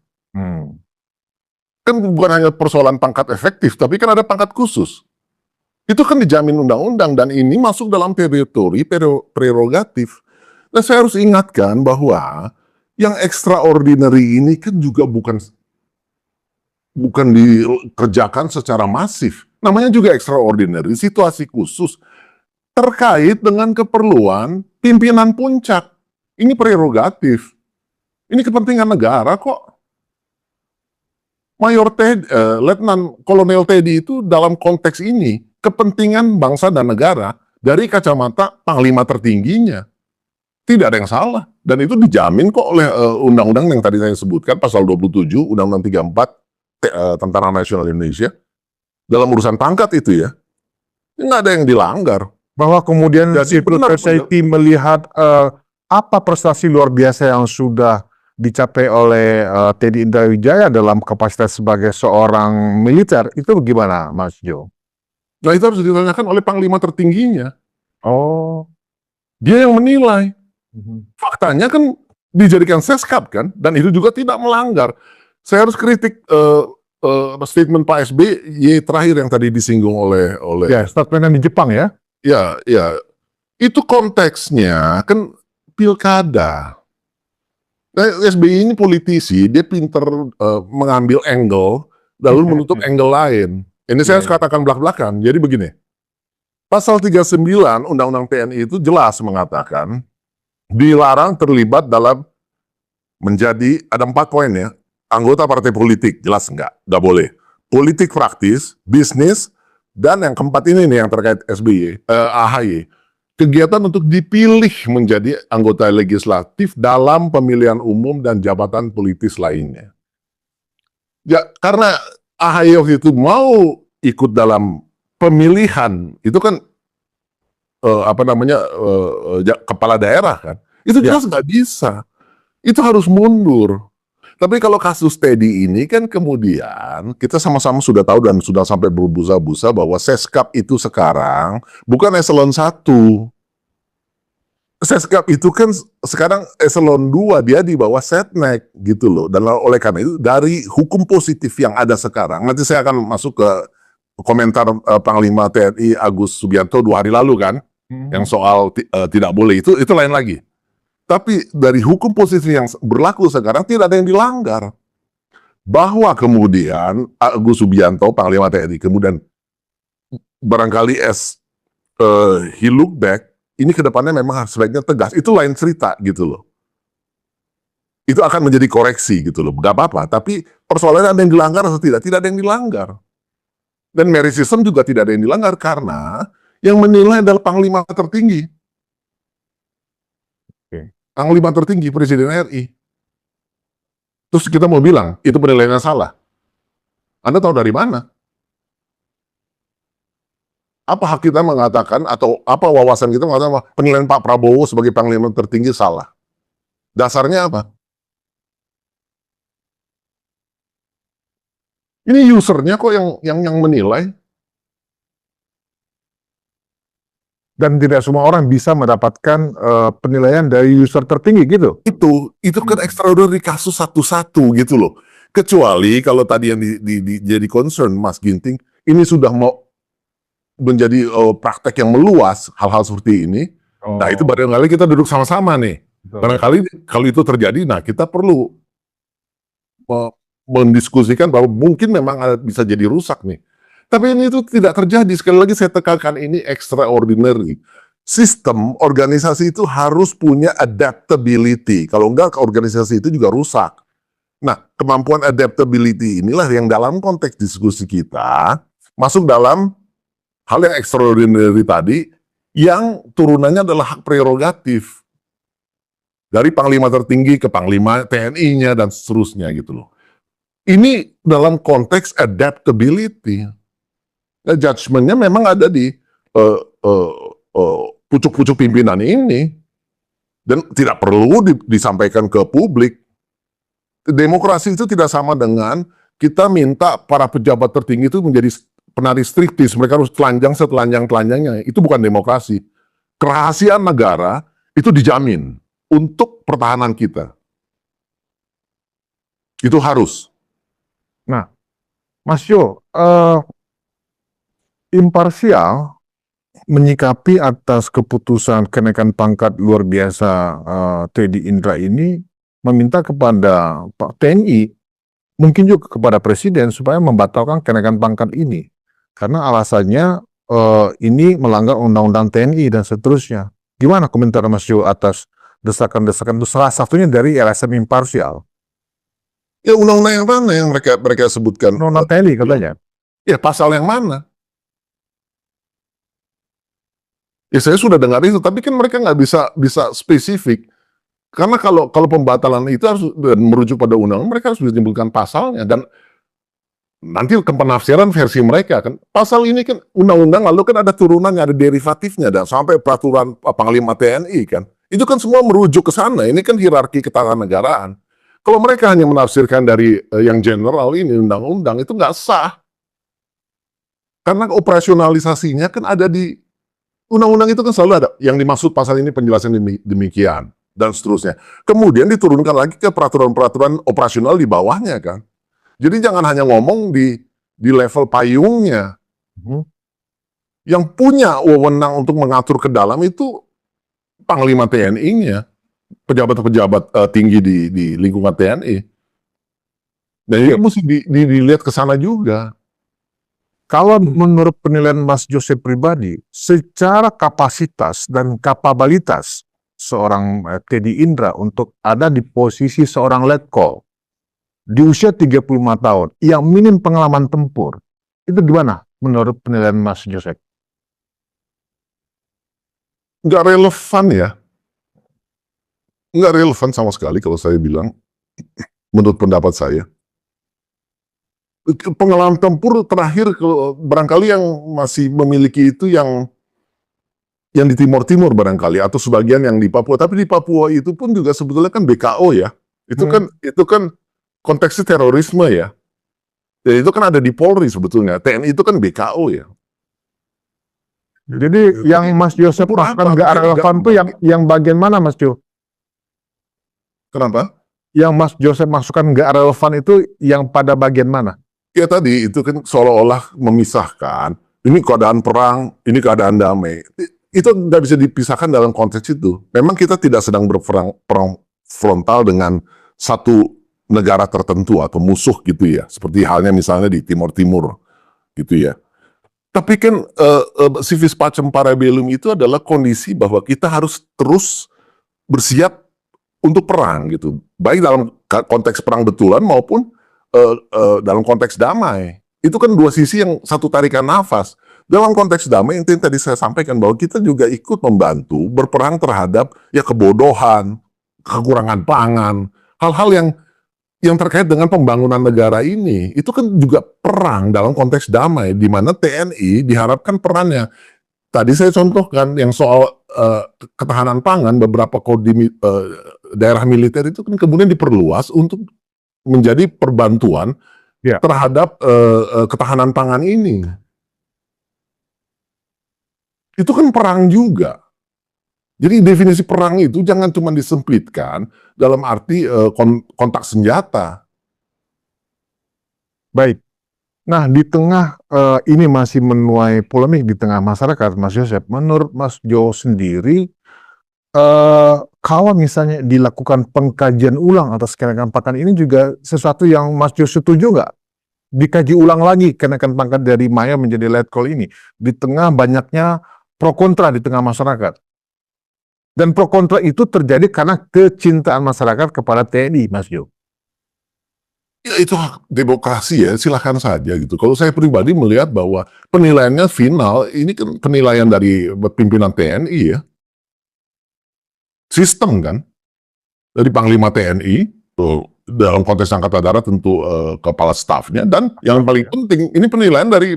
Kan bukan hanya persoalan pangkat efektif, tapi kan ada pangkat khusus. Itu kan dijamin undang-undang, dan ini masuk dalam teritori prerogatif. Nah, saya harus ingatkan bahwa yang extraordinary ini kan juga bukan dikerjakan secara masif. Namanya juga extraordinary, situasi khusus terkait dengan keperluan pimpinan puncak. Ini prerogatif. Ini kepentingan negara kok. Mayor Teddy, Letnan Kolonel Teddy itu dalam konteks ini kepentingan bangsa dan negara dari kacamata panglima tertingginya. Tidak ada yang salah. Dan itu dijamin kok oleh undang-undang yang tadi saya sebutkan, pasal 27, Undang-Undang 34, Tentara Nasional Indonesia. Dalam urusan pangkat itu ya, nggak ada yang dilanggar. Bahwa kemudian Jadi civil benar, society melihat apa prestasi luar biasa yang sudah dicapai oleh Teddy Indrawijaya dalam kapasitas sebagai seorang militer, itu bagaimana, Mas Jo? Nah, itu harus ditanyakan oleh panglima tertingginya. Oh. Dia yang menilai. Faktanya kan dijadikan seskap kan, dan itu juga tidak melanggar. Saya harus kritik statement Pak SBY terakhir yang tadi disinggung oleh Ya, statementnya di Jepang ya. ya itu konteksnya kan pilkada. Nah, SBY ini politisi, dia pinter mengambil angle lalu menutup angle lain. Ini saya harus katakan belak-belakan. Jadi begini, pasal 39 Undang-Undang TNI itu jelas mengatakan dilarang terlibat dalam menjadi, ada 4 poin ya, anggota partai politik, jelas nggak boleh. Politik praktis, bisnis, dan yang keempat ini nih yang terkait AHY, kegiatan untuk dipilih menjadi anggota legislatif dalam pemilihan umum dan jabatan politis lainnya. Ya, karena AHY waktu itu mau ikut dalam pemilihan, itu kan kepala daerah kan, itu jelas nggak bisa. Itu harus mundur. Tapi kalau kasus Teddy ini kan kemudian kita sama-sama sudah tahu dan sudah sampai berbusa-busa bahwa Seskap itu sekarang bukan eselon 1. Seskap itu kan sekarang eselon 2, dia di bawah Setnek gitu loh. Dan oleh karena itu dari hukum positif yang ada sekarang, nanti saya akan masuk ke komentar Panglima TNI Agus Subianto 2 hari lalu kan, yang soal tidak boleh itu lain lagi. Tapi dari hukum positif yang berlaku sekarang tidak ada yang dilanggar. Bahwa kemudian Agus Subianto, Panglima TNI, kemudian barangkali he look back, ini kedepannya memang sebaiknya tegas. Itu lain cerita gitu loh. Itu akan menjadi koreksi gitu loh. Gak apa-apa, tapi persoalannya ada yang dilanggar atau tidak? Tidak ada yang dilanggar. Dan merit system juga tidak ada yang dilanggar karena yang menilai adalah Panglima tertinggi. Panglima tertinggi Presiden RI. Terus kita mau bilang itu penilaiannya salah. Anda tahu dari mana? Apa hak kita mengatakan atau apa wawasan kita mengatakan penilaian Pak Prabowo sebagai Panglima tertinggi salah? Dasarnya apa? Ini usernya kok yang menilai. Dan tidak semua orang bisa mendapatkan penilaian dari user tertinggi gitu. Itu kan extraordinary kasus satu-satu gitu loh. Kecuali kalau tadi yang jadi concern Mas Ginting, ini sudah mau menjadi praktek yang meluas hal-hal seperti ini. Nah itu barangkali kita duduk sama-sama nih. Barangkali kalau itu terjadi, nah kita perlu mendiskusikan bahwa mungkin memang bisa jadi rusak nih. Tapi ini itu tidak terjadi. Sekali lagi saya tekankan ini extraordinary. Sistem organisasi itu harus punya adaptability. Kalau enggak, organisasi itu juga rusak. Nah, kemampuan adaptability inilah yang dalam konteks diskusi kita masuk dalam hal yang extraordinary tadi, yang turunannya adalah hak prerogatif dari Panglima tertinggi ke Panglima TNI-nya dan seterusnya gitu loh. Ini dalam konteks adaptability. Nah, judgment-nya memang ada di pucuk-pucuk pimpinan ini. Dan tidak perlu disampaikan ke publik. Demokrasi itu tidak sama dengan kita minta para pejabat tertinggi itu menjadi penari striptis. Mereka harus telanjang setelanjang-telanjangnya. Itu bukan demokrasi. Kerahasiaan negara itu dijamin untuk pertahanan kita. Itu harus. Nah, Mas Jo, imparsial menyikapi atas keputusan kenaikan pangkat luar biasa Teddy Indra ini, meminta kepada Pak TNI, mungkin juga kepada Presiden supaya membatalkan kenaikan pangkat ini. Karena alasannya ini melanggar undang-undang TNI dan seterusnya. Gimana komentar Mas Jo atas desakan-desakan itu, salah satunya dari LSM imparsial? Ya undang-undang yang mana yang mereka sebutkan? Undang-undang TNI katanya. Ya pasal yang mana? Ya saya sudah dengar itu, tapi kan mereka nggak bisa spesifik. Karena kalau pembatalan itu harus merujuk pada undang, mereka harus menyebutkan pasalnya, dan nanti ke penafsiran versi mereka kan. Pasal ini kan undang-undang, lalu kan ada turunannya, ada derivatifnya, dan sampai peraturan Panglima TNI kan. Itu kan semua merujuk ke sana. Ini kan hierarki ketatanegaraan. Kalau mereka hanya menafsirkan dari yang general ini undang-undang, itu nggak sah. Karena operasionalisasinya kan ada di undang-undang, itu kan selalu ada yang dimaksud pasal ini, penjelasan demikian dan seterusnya. Kemudian diturunkan lagi ke peraturan-peraturan operasional di bawahnya kan. Jadi jangan hanya ngomong di level payungnya. Yang punya wewenang untuk mengatur ke dalam itu Panglima TNI-nya, pejabat-pejabat tinggi di lingkungan TNI. Dan ini mesti dilihat ke sana juga. Kalau menurut penilaian Mas Joseph pribadi, secara kapasitas dan kapabilitas seorang Teddy Indra untuk ada di posisi seorang letkol di usia 35 tahun, yang minim pengalaman tempur, itu gimana menurut penilaian Mas Joseph? Nggak relevan ya. Nggak relevan sama sekali kalau saya bilang, menurut pendapat saya. Pengalaman tempur terakhir barangkali yang masih memiliki itu yang di Timur barangkali, atau sebagian yang di Papua. Tapi di Papua itu pun juga sebetulnya kan BKO ya. Itu kan konteksnya terorisme ya. Dan itu kan ada di Polri sebetulnya. TNI itu kan BKO ya. Jadi yang Mas Joseph maksudkan nggak relevan tuh yang bagian mana, Mas Jo? Kenapa? Yang Mas Joseph maksudkan nggak relevan itu yang pada bagian mana? Ya tadi itu kan seolah-olah memisahkan, ini keadaan perang, ini keadaan damai. Itu nggak bisa dipisahkan dalam konteks itu. Memang kita tidak sedang perang frontal dengan satu negara tertentu atau musuh gitu ya. Seperti halnya misalnya di Timur gitu ya. Tapi kan civis pacem parabellum itu adalah kondisi bahwa kita harus terus bersiap untuk perang gitu. Baik dalam konteks perang betulan maupun dalam konteks damai. Itu kan dua sisi yang satu tarikan nafas. Dalam konteks damai, yang tadi saya sampaikan bahwa kita juga ikut membantu berperang terhadap ya kebodohan, kekurangan pangan, hal-hal yang terkait dengan pembangunan negara ini. Itu kan juga perang dalam konteks damai, di mana TNI diharapkan perannya. Tadi saya contohkan yang soal ketahanan pangan, beberapa kodim daerah militer itu kan kemudian diperluas untuk menjadi perbantuan terhadap ketahanan pangan ini. Itu kan perang juga. Jadi definisi perang itu jangan cuma disempitkan dalam arti kontak senjata. Baik. Nah, di tengah ini masih menuai polemik di tengah masyarakat, Mas Joseph, menurut Mas Jo sendiri, kalau misalnya dilakukan pengkajian ulang atas kenaikan pangkat ini juga sesuatu yang Mas Jo setuju nggak? Dikaji ulang lagi kenaikan pangkat dari Maya menjadi letkol ini, di tengah banyaknya pro kontra di tengah masyarakat. Dan pro kontra itu terjadi karena kecintaan masyarakat kepada TNI, Mas Jo. Ya itu hak demokrasi ya, silakan saja gitu. Kalau saya pribadi melihat bahwa penilaiannya final, ini kan penilaian dari pimpinan TNI ya. Sistem kan, dari Panglima TNI, dalam konteks Angkatan Darat tentu kepala stafnya, dan yang paling penting, ini penilaian dari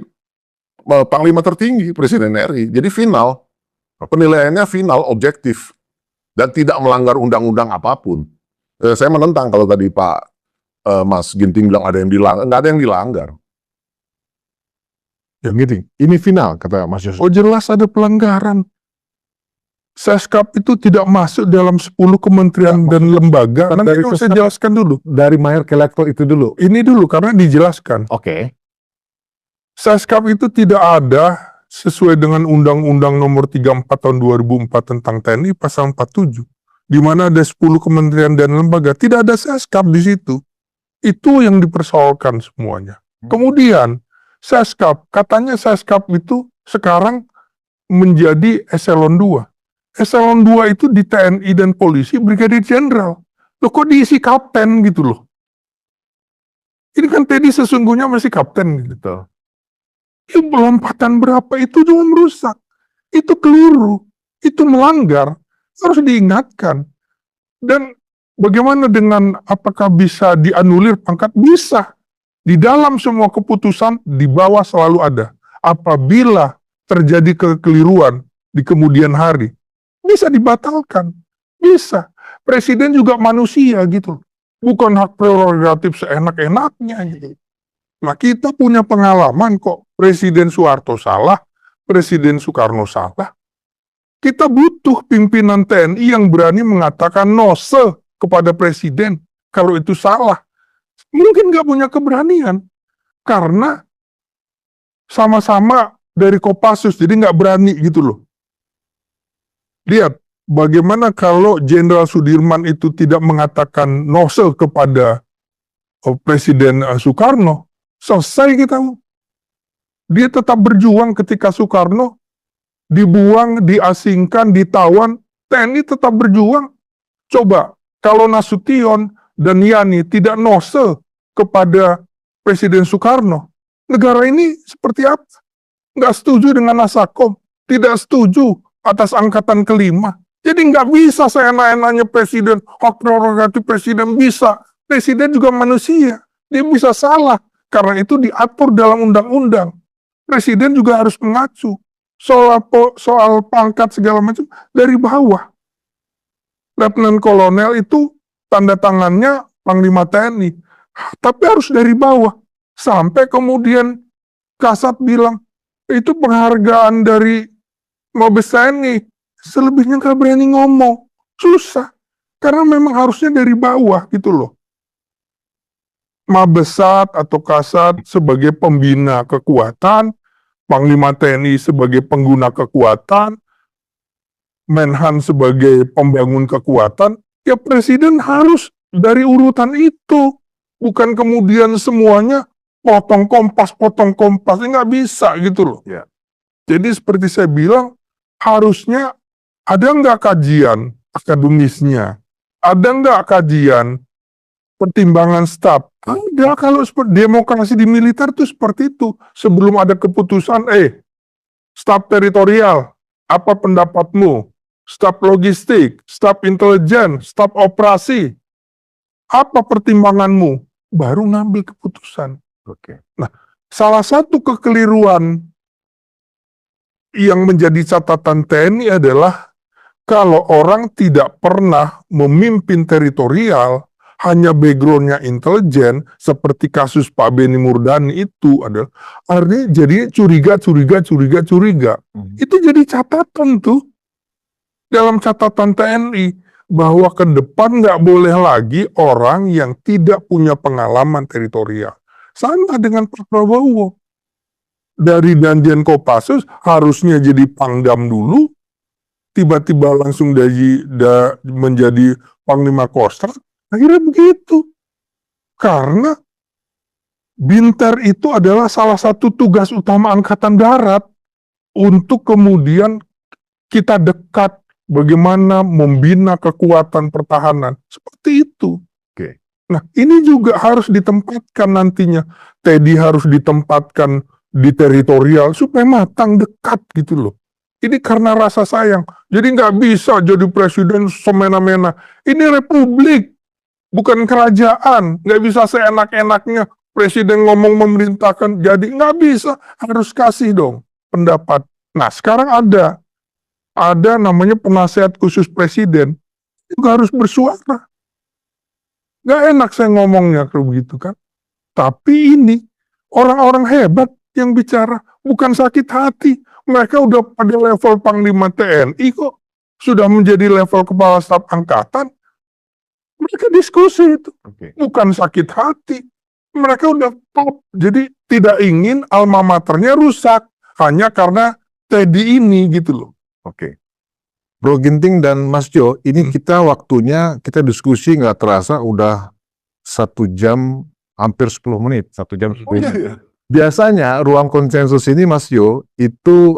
Panglima tertinggi, Presiden RI. Jadi final, penilaiannya final, objektif, dan tidak melanggar undang-undang apapun. Saya menentang kalau tadi Pak Mas Ginting bilang ada yang dilanggar, nggak ada yang dilanggar. Yang Ginting, ini final, kata Mas Joseph. Oh jelas ada pelanggaran. Seskap itu tidak masuk dalam 10 kementerian dan lembaga. Nanti kalau saya jelaskan dulu. Dari Mayor ke letkol itu dulu. Ini dulu karena dijelaskan. Oke. Seskap itu tidak ada sesuai dengan Undang-Undang Nomor 34 Tahun 2004 tentang TNI pasal 47, di mana ada 10 kementerian dan lembaga, tidak ada Seskap di situ. Itu yang dipersoalkan semuanya. Kemudian Seskap, katanya Seskap itu sekarang menjadi eselon 2. Eselon 2 itu di TNI dan polisi brigadir jenderal. Loh kok diisi kapten gitu loh. Ini kan Teddy sesungguhnya masih kapten gitu. Ya, lompatan berapa itu cuma merusak. Itu keliru. Itu melanggar. Harus diingatkan. Dan bagaimana dengan apakah bisa dianulir pangkat? Bisa. Di dalam semua keputusan di bawah selalu ada. Apabila terjadi kekeliruan di kemudian hari, bisa dibatalkan. Bisa. Presiden juga manusia gitu. Bukan hak prerogatif seenak-enaknya gitu. Nah, kita punya pengalaman kok. Presiden Soeharto salah, Presiden Soekarno salah. Kita butuh pimpinan TNI yang berani mengatakan nose kepada Presiden kalau itu salah. Mungkin nggak punya keberanian. Karena sama-sama dari Kopassus, jadi nggak berani gitu loh. Lihat, bagaimana kalau Jenderal Sudirman itu tidak mengatakan nose kepada Presiden Soekarno, selesai kita. Dia tetap berjuang ketika Soekarno dibuang, diasingkan, ditawan, TNI tetap berjuang. Coba, kalau Nasution dan Yani tidak nose kepada Presiden Soekarno, negara ini seperti apa? Nggak setuju dengan Nasakom, tidak setuju atas angkatan kelima. Jadi nggak bisa seenak-enaknya Presiden, hak prerogatif Presiden bisa. Presiden juga manusia, dia bisa salah. Karena itu diatur dalam undang-undang. Presiden juga harus mengacu. Soal pangkat segala macam dari bawah. Letnan Kolonel itu tanda tangannya Panglima TNI. Tapi harus dari bawah. Sampai kemudian Kasat bilang, itu penghargaan dari Mabes TNI. Selebihnya nggak berani ngomong. Susah. Karena memang harusnya dari bawah gitu loh. Mabesat atau Kasat sebagai pembina kekuatan, Panglima TNI sebagai pengguna kekuatan, Menhan sebagai pembangun kekuatan, ya Presiden harus dari urutan itu. Bukan kemudian semuanya potong kompas, nggak bisa gitu loh. Ya. Jadi seperti saya bilang, harusnya ada nggak kajian akademisnya? Ada nggak kajian pertimbangan staf? Ada. Kalau seperti demokrasi di militer tuh seperti itu. Sebelum ada keputusan, staf teritorial, apa pendapatmu? Staf logistik, staf intelijen, staf operasi, apa pertimbanganmu? Baru ngambil keputusan. Oke. Nah, salah satu kekeliruan yang menjadi catatan TNI adalah kalau orang tidak pernah memimpin teritorial, hanya background-nya intelijen, seperti kasus Pak Benny Murdani itu adalah, artinya jadi curiga. Itu jadi catatan tuh, dalam catatan TNI, bahwa ke depan nggak boleh lagi orang yang tidak punya pengalaman teritorial. Sama dengan Pak Prabowo. Dari Danjen Kopassus harusnya jadi Pangdam dulu, tiba-tiba langsung menjadi Panglima Kostrat. Akhirnya begitu. Karena Binter itu adalah salah satu tugas utama Angkatan Darat untuk kemudian kita dekat bagaimana membina kekuatan pertahanan. Seperti itu. Oke. Nah, ini juga harus ditempatkan nantinya. Teddy harus ditempatkan di teritorial supaya matang, dekat gitu loh. Ini karena rasa sayang. Jadi nggak bisa jadi presiden semena-mena. Ini republik. Bukan kerajaan, nggak bisa seenak-enaknya presiden ngomong memerintahkan, jadi nggak bisa, harus kasih dong pendapat. Nah sekarang ada namanya penasihat khusus presiden, juga harus bersuara. Nggak enak saya ngomongnya kalau begitu kan. Tapi ini orang-orang hebat yang bicara, bukan sakit hati. Mereka udah pada level Panglima TNI kok, sudah menjadi level Kepala Staf Angkatan. Mereka diskusi itu, bukan sakit hati. Mereka udah top, jadi tidak ingin alma maternya rusak hanya karena Teddy ini gitu loh. Oke. Bro Ginting dan Mas Jo, ini kita waktunya kita diskusi nggak terasa udah 1 jam hampir 10 menit, 1 jam 10 menit. iya. Biasanya ruang konsensus ini Mas Jo itu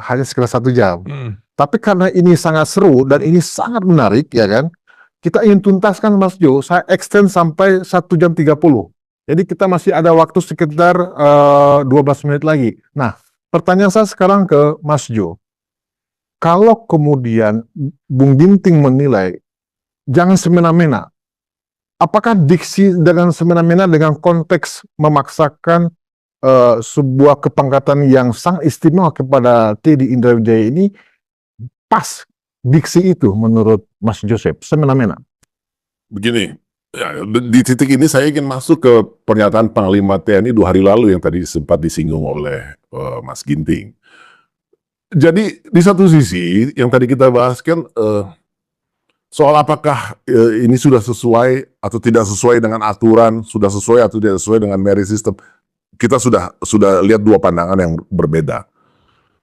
hanya sekitar 1 jam. Tapi karena ini sangat seru dan ini sangat menarik ya kan, kita ingin tuntaskan Mas Jo, saya extend sampai 1 jam 30. Jadi kita masih ada waktu sekitar 12 menit lagi. Nah, pertanyaan saya sekarang ke Mas Jo. Kalau kemudian Bung Ginting menilai jangan semena-mena, apakah diksi dengan semena-mena dengan konteks memaksakan sebuah kepangkatan yang sangat istimewa kepada Teddy Indrawijaya ini pas diksi itu menurut Mas Joseph semena-mena? Begini, ya, di titik ini saya ingin masuk ke pernyataan Panglima TNI 2 hari lalu yang tadi sempat disinggung oleh Mas Ginting. Jadi di satu sisi yang tadi kita bahas kan soal apakah ini sudah sesuai atau tidak sesuai dengan aturan, sudah sesuai atau tidak sesuai dengan merit system. Kita sudah lihat dua pandangan yang berbeda.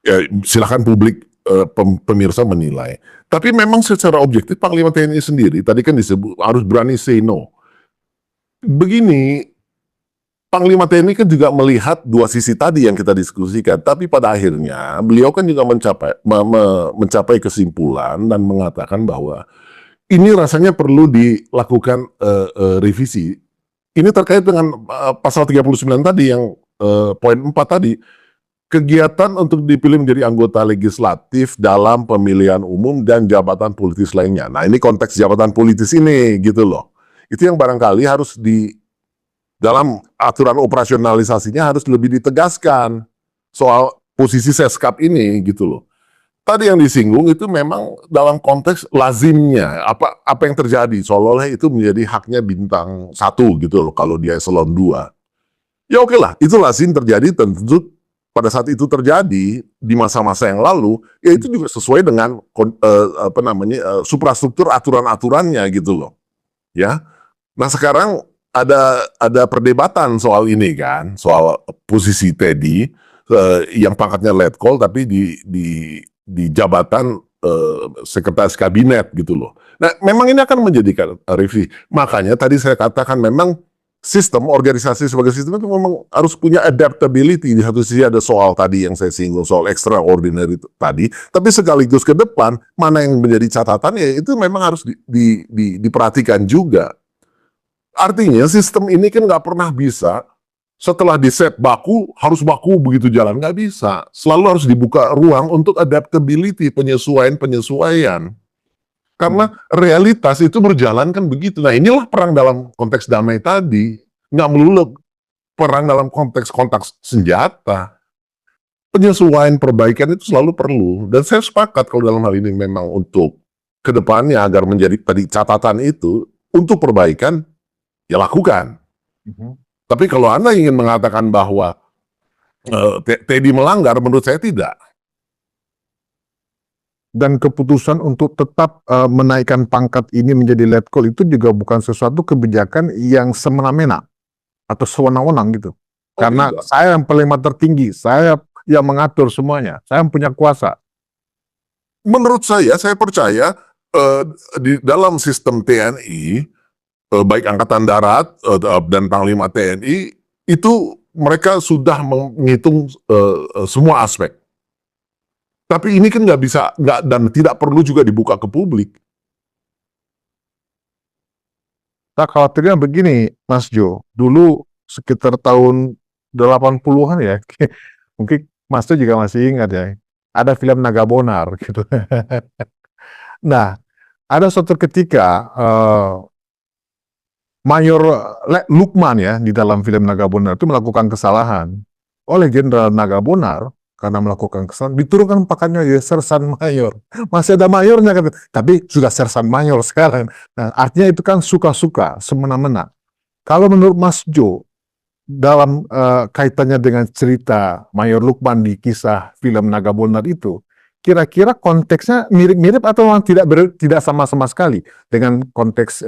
Ya, silakan publik pemirsa menilai. Tapi memang secara objektif Panglima TNI sendiri tadi kan disebut harus berani say no. Begini, Panglima TNI kan juga melihat dua sisi tadi yang kita diskusikan, tapi pada akhirnya beliau kan juga mencapai kesimpulan dan mengatakan bahwa ini rasanya perlu dilakukan revisi. Ini terkait dengan pasal 39 tadi yang poin 4 tadi, kegiatan untuk dipilih menjadi anggota legislatif dalam pemilihan umum dan jabatan politis lainnya. Nah, ini konteks jabatan politis ini gitu loh. Itu yang barangkali harus dalam aturan operasionalisasinya harus lebih ditegaskan soal posisi Seskap ini gitu loh. Tadi yang disinggung itu memang dalam konteks lazimnya apa yang terjadi seolah-olah itu menjadi haknya bintang 1 gitu loh kalau dia eselon 2. Ya oke lah, itu lazim terjadi tentu pada saat itu terjadi di masa-masa yang lalu, ya itu juga sesuai dengan suprastruktur aturan-aturannya gitu loh. Ya. Nah, sekarang ada perdebatan soal ini kan, soal posisi Teddy yang pangkatnya letkol tapi di jabatan sekretaris kabinet gitu loh. Nah, memang ini akan menjadikan revisi. Makanya tadi saya katakan memang sistem organisasi sebagai sistem itu memang harus punya adaptability. Di satu sisi ada soal tadi yang saya singgung soal extraordinary tadi, tapi sekaligus ke depan mana yang menjadi catatan ya itu memang harus diperhatikan juga. Artinya sistem ini kan nggak pernah bisa setelah di set baku harus baku begitu jalan, nggak bisa. Selalu harus dibuka ruang untuk adaptability, penyesuaian. Karena realitas itu berjalan kan begitu. Nah, inilah perang dalam konteks damai tadi, nggak melulu perang dalam konteks senjata. Penyesuaian perbaikan itu selalu perlu. Dan saya sepakat kalau dalam hal ini memang untuk kedepannya agar menjadi tadi catatan itu untuk perbaikan ya lakukan. Tapi kalau Anda ingin mengatakan bahwa Teddy melanggar, menurut saya tidak. Dan keputusan untuk tetap menaikkan pangkat ini menjadi letkol itu juga bukan sesuatu kebijakan yang semena-mena atau sewenang-wenang gitu. Karena tidak. saya yang paling tertinggi, saya yang mengatur semuanya, saya yang punya kuasa. Menurut saya percaya di dalam sistem TNI, baik Angkatan Darat dan Panglima TNI, itu mereka sudah menghitung semua aspek. Tapi ini kan nggak bisa, dan tidak perlu juga dibuka ke publik. Nah, khawatirnya begini, Mas Jo, dulu sekitar tahun 80-an ya, mungkin Mas Jo juga masih ingat ya, ada film Nagabonar gitu. Nah, ada suatu ketika Mayor Lukman ya di dalam film Nagabonar itu melakukan kesalahan oleh Jenderal Nagabonar karena melakukan kesalahan diturunkan pangkatnya jadi sersan mayor. Masih ada mayornya kan, tapi sudah sersan mayor sekarang. Nah, artinya itu kan suka-suka, semena-mena. Kalau menurut Mas Jo dalam kaitannya dengan cerita Mayor Lukman di kisah film Nagabonar itu, kira-kira konteksnya mirip-mirip atau tidak sama-sama sekali dengan konteks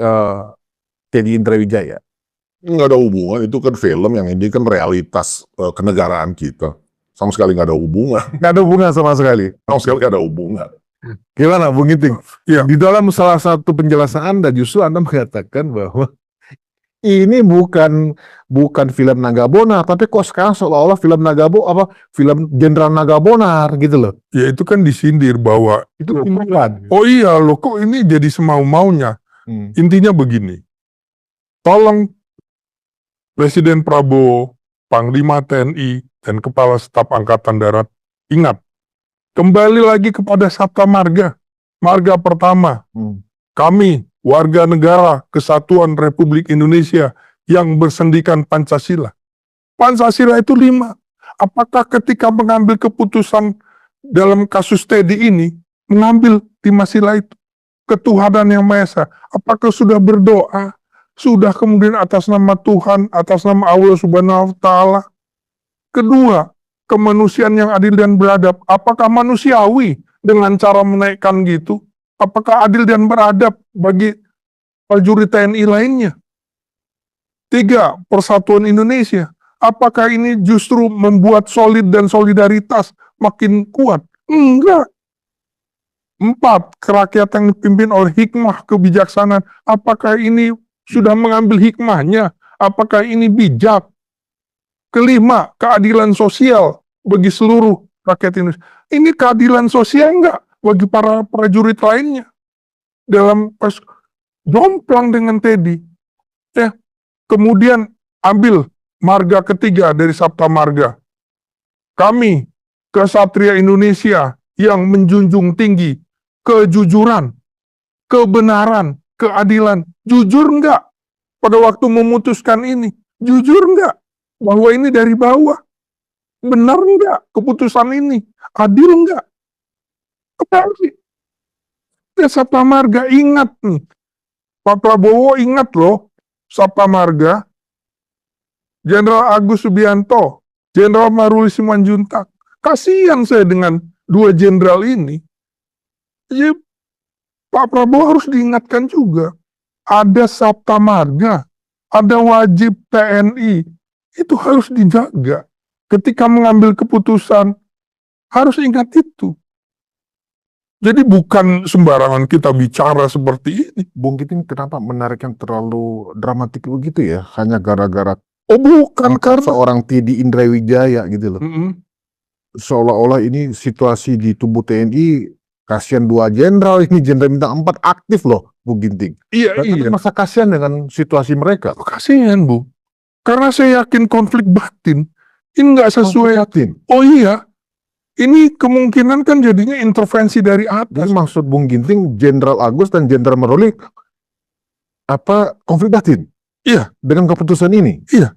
Teddy Indrawijaya? Nggak ada hubungan, itu kan film, yang ini kan realitas kenegaraan kita. Sama sekali nggak ada hubungan. Nggak ada hubungan sama sekali. Sama sekali nggak ada hubungan. Gimana Bung Ginting? Iya. Di dalam salah satu penjelasan Anda justru Anda mengatakan bahwa ini bukan film Nagabonar, tapi kok sekarang seolah-olah film Jenderal Nagabonar gitu loh. Ya itu kan disindir bahwa Itu bukan. oh iya loh kok ini jadi semau-maunya. Intinya begini, tolong Presiden Prabowo, Panglima TNI, dan Kepala Staf Angkatan Darat ingat, kembali lagi kepada Sabta Marga. Marga pertama, kami warga negara Kesatuan Republik Indonesia yang bersendikan Pancasila. Pancasila itu 5. Apakah ketika mengambil keputusan dalam kasus Teddy ini, mengambil 5 sila itu, ketuhanan yang Maha Esa, apakah sudah berdoa, sudah kemudian atas nama Tuhan, atas nama Allah Subhanahu wa Ta'ala? Kedua, kemanusiaan yang adil dan beradab, apakah manusiawi dengan cara menaikkan gitu? Apakah adil dan beradab bagi prajurit TNI lainnya? 3, persatuan Indonesia. Apakah ini justru membuat solid dan solidaritas makin kuat? Enggak. 4, kerakyatan yang dipimpin oleh hikmah kebijaksanaan. Apakah ini sudah mengambil hikmahnya? Apakah ini bijak? 5, keadilan sosial bagi seluruh rakyat Indonesia. Ini keadilan sosial enggak bagi para prajurit lainnya? Dalam pas jomplang dengan Teddy. Ya. Kemudian ambil marga ketiga dari Sabta Marga. Kami, Kesatria Indonesia yang menjunjung tinggi kejujuran, kebenaran, keadilan. Jujur enggak pada waktu memutuskan ini? Jujur enggak bahwa ini dari bawah? Benar enggak keputusan ini? Adil enggak? Kembali. Sabta Marga ingat nih. Pak Prabowo ingat loh, Sabta Marga, Jenderal Agus Subianto, Jenderal Maruli Simanjuntak. Kasihan saya dengan 2 jenderal ini. Jadi Pak Prabowo harus diingatkan juga. Ada Sabta Marga, ada wajib TNI. Itu harus dijaga. Ketika mengambil keputusan, harus ingat itu. Jadi bukan sembarangan kita bicara seperti ini. Bung Ginting kenapa menarik yang terlalu dramatik begitu ya? Hanya gara-gara Oh bukan karena seorang Teddy Indrawijaya gitu loh. Seolah-olah ini situasi di tubuh TNI, kasihan 2 jenderal, ini jenderal bintang 4 aktif loh, Bung Ginting. Iya, iya. Masa kasihan dengan situasi mereka? Kasihan, Bu. Karena saya yakin konflik batin ini nggak sesuai. Oh iya, ini kemungkinan kan jadinya intervensi dari atas. Dan maksud Bung Ginting, Jenderal Agus dan Jenderal Maruli konflik batin? Iya. Dengan keputusan ini? Iya.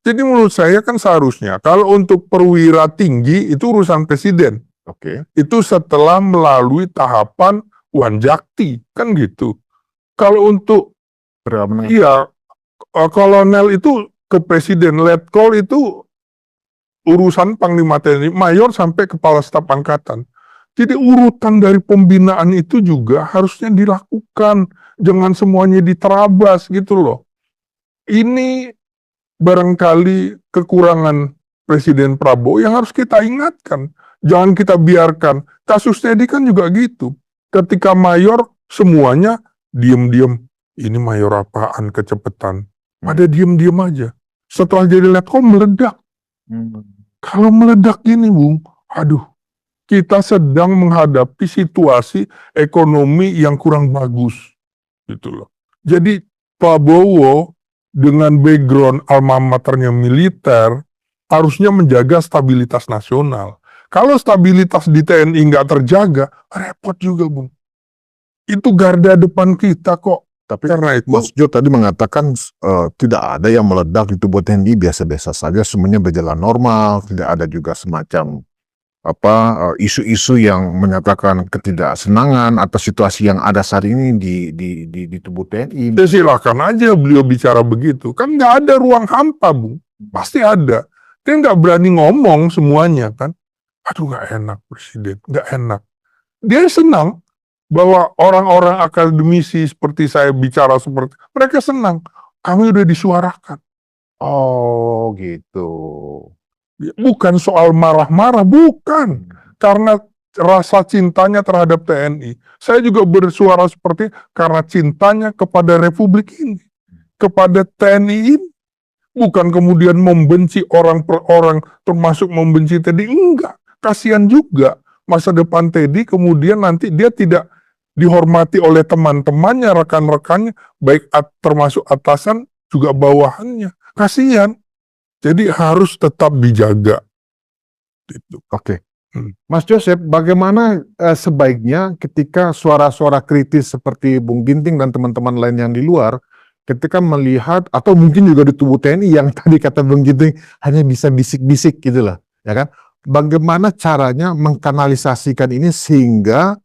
Jadi menurut saya kan seharusnya kalau untuk perwira tinggi itu urusan presiden. Oke. Itu setelah melalui tahapan Wanjakti, kan gitu. Kalau untuk iya, kolonel itu ke presiden, letkol itu urusan Panglima TNI, mayor sampai Kepala Staf Angkatan. Jadi urutan dari pembinaan itu juga harusnya dilakukan, jangan semuanya diterabas gitu loh. Ini barangkali kekurangan Presiden Prabowo yang harus kita ingatkan. Jangan kita biarkan. Kasus Teddy kan juga gitu. Ketika mayor semuanya diem-diem. Ini mayor apaan kecepatan. Pada diem-diem aja. Setelah jadi letkol meledak. Kalau meledak gini Bung, aduh. Kita sedang menghadapi situasi ekonomi yang kurang bagus. Gitu loh. Jadi Prabowo dengan background alma maternya militer, harusnya menjaga stabilitas nasional. Kalau stabilitas di TNI nggak terjaga, repot juga, Bung. Itu garda depan kita kok. Tapi karena itu, Mas Jo tadi mengatakan tidak ada yang meledak di tubuh TNI, biasa-biasa saja, semuanya berjalan normal, tidak ada juga semacam isu-isu yang menyatakan ketidaksenangan atas situasi yang ada saat ini di tubuh TNI. Ya silakan aja beliau bicara begitu. Kan nggak ada ruang hampa, Bung. Pasti ada. Dia nggak berani ngomong semuanya kan. Aduh nggak enak Presiden, nggak enak. Dia senang bahwa orang-orang akademisi seperti saya bicara seperti, mereka senang. Kami udah disuarakan. Oh gitu. Bukan soal marah-marah, bukan. Karena rasa cintanya terhadap TNI. Saya juga bersuara seperti karena cintanya kepada Republik ini, kepada TNI ini. Bukan kemudian membenci orang per orang, termasuk membenci Teddy. Enggak, kasihan juga masa depan Teddy, kemudian nanti dia tidak dihormati oleh teman-temannya, rekan-rekannya, baik termasuk atasan, juga bawahannya. Kasihan. Jadi harus tetap dijaga. Gitu. Oke. Mas Joseph, bagaimana sebaiknya ketika suara-suara kritis seperti Bung Ginting dan teman-teman lain yang di luar, ketika melihat, atau mungkin juga di tubuh TNI yang tadi kata Bung Ginting hanya bisa bisik-bisik gitu lah, ya kan? Bagaimana caranya mengkanalisasikan ini sehingga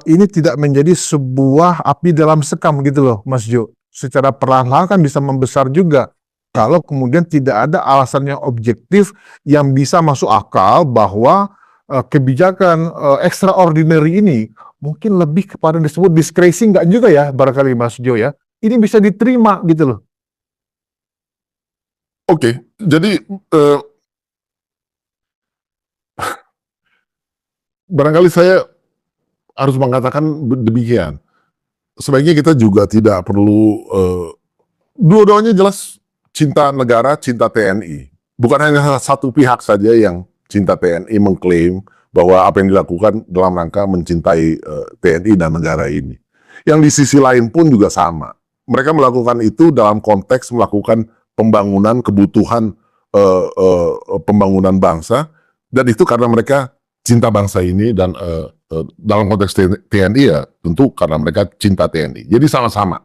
ini tidak menjadi sebuah api dalam sekam gitu loh, Mas Jo. Secara perlahan-lahan kan bisa membesar juga. Kalau kemudian tidak ada alasan yang objektif yang bisa masuk akal bahwa kebijakan extraordinary ini mungkin lebih kepada disebut discretion, nggak juga ya barangkali Mas Jo ya. Ini bisa diterima gitu loh. Oke, jadi barangkali saya harus mengatakan demikian. Sebaiknya kita juga tidak perlu dua-duanya jelas cinta negara, cinta TNI. Bukan hanya satu pihak saja yang cinta TNI mengklaim bahwa apa yang dilakukan dalam rangka mencintai TNI dan negara ini. Yang di sisi lain pun juga sama. Mereka melakukan itu dalam konteks melakukan pembangunan kebutuhan pembangunan bangsa, dan itu karena mereka cinta bangsa ini, dan dalam konteks TNI ya tentu karena mereka cinta TNI. Jadi sama-sama.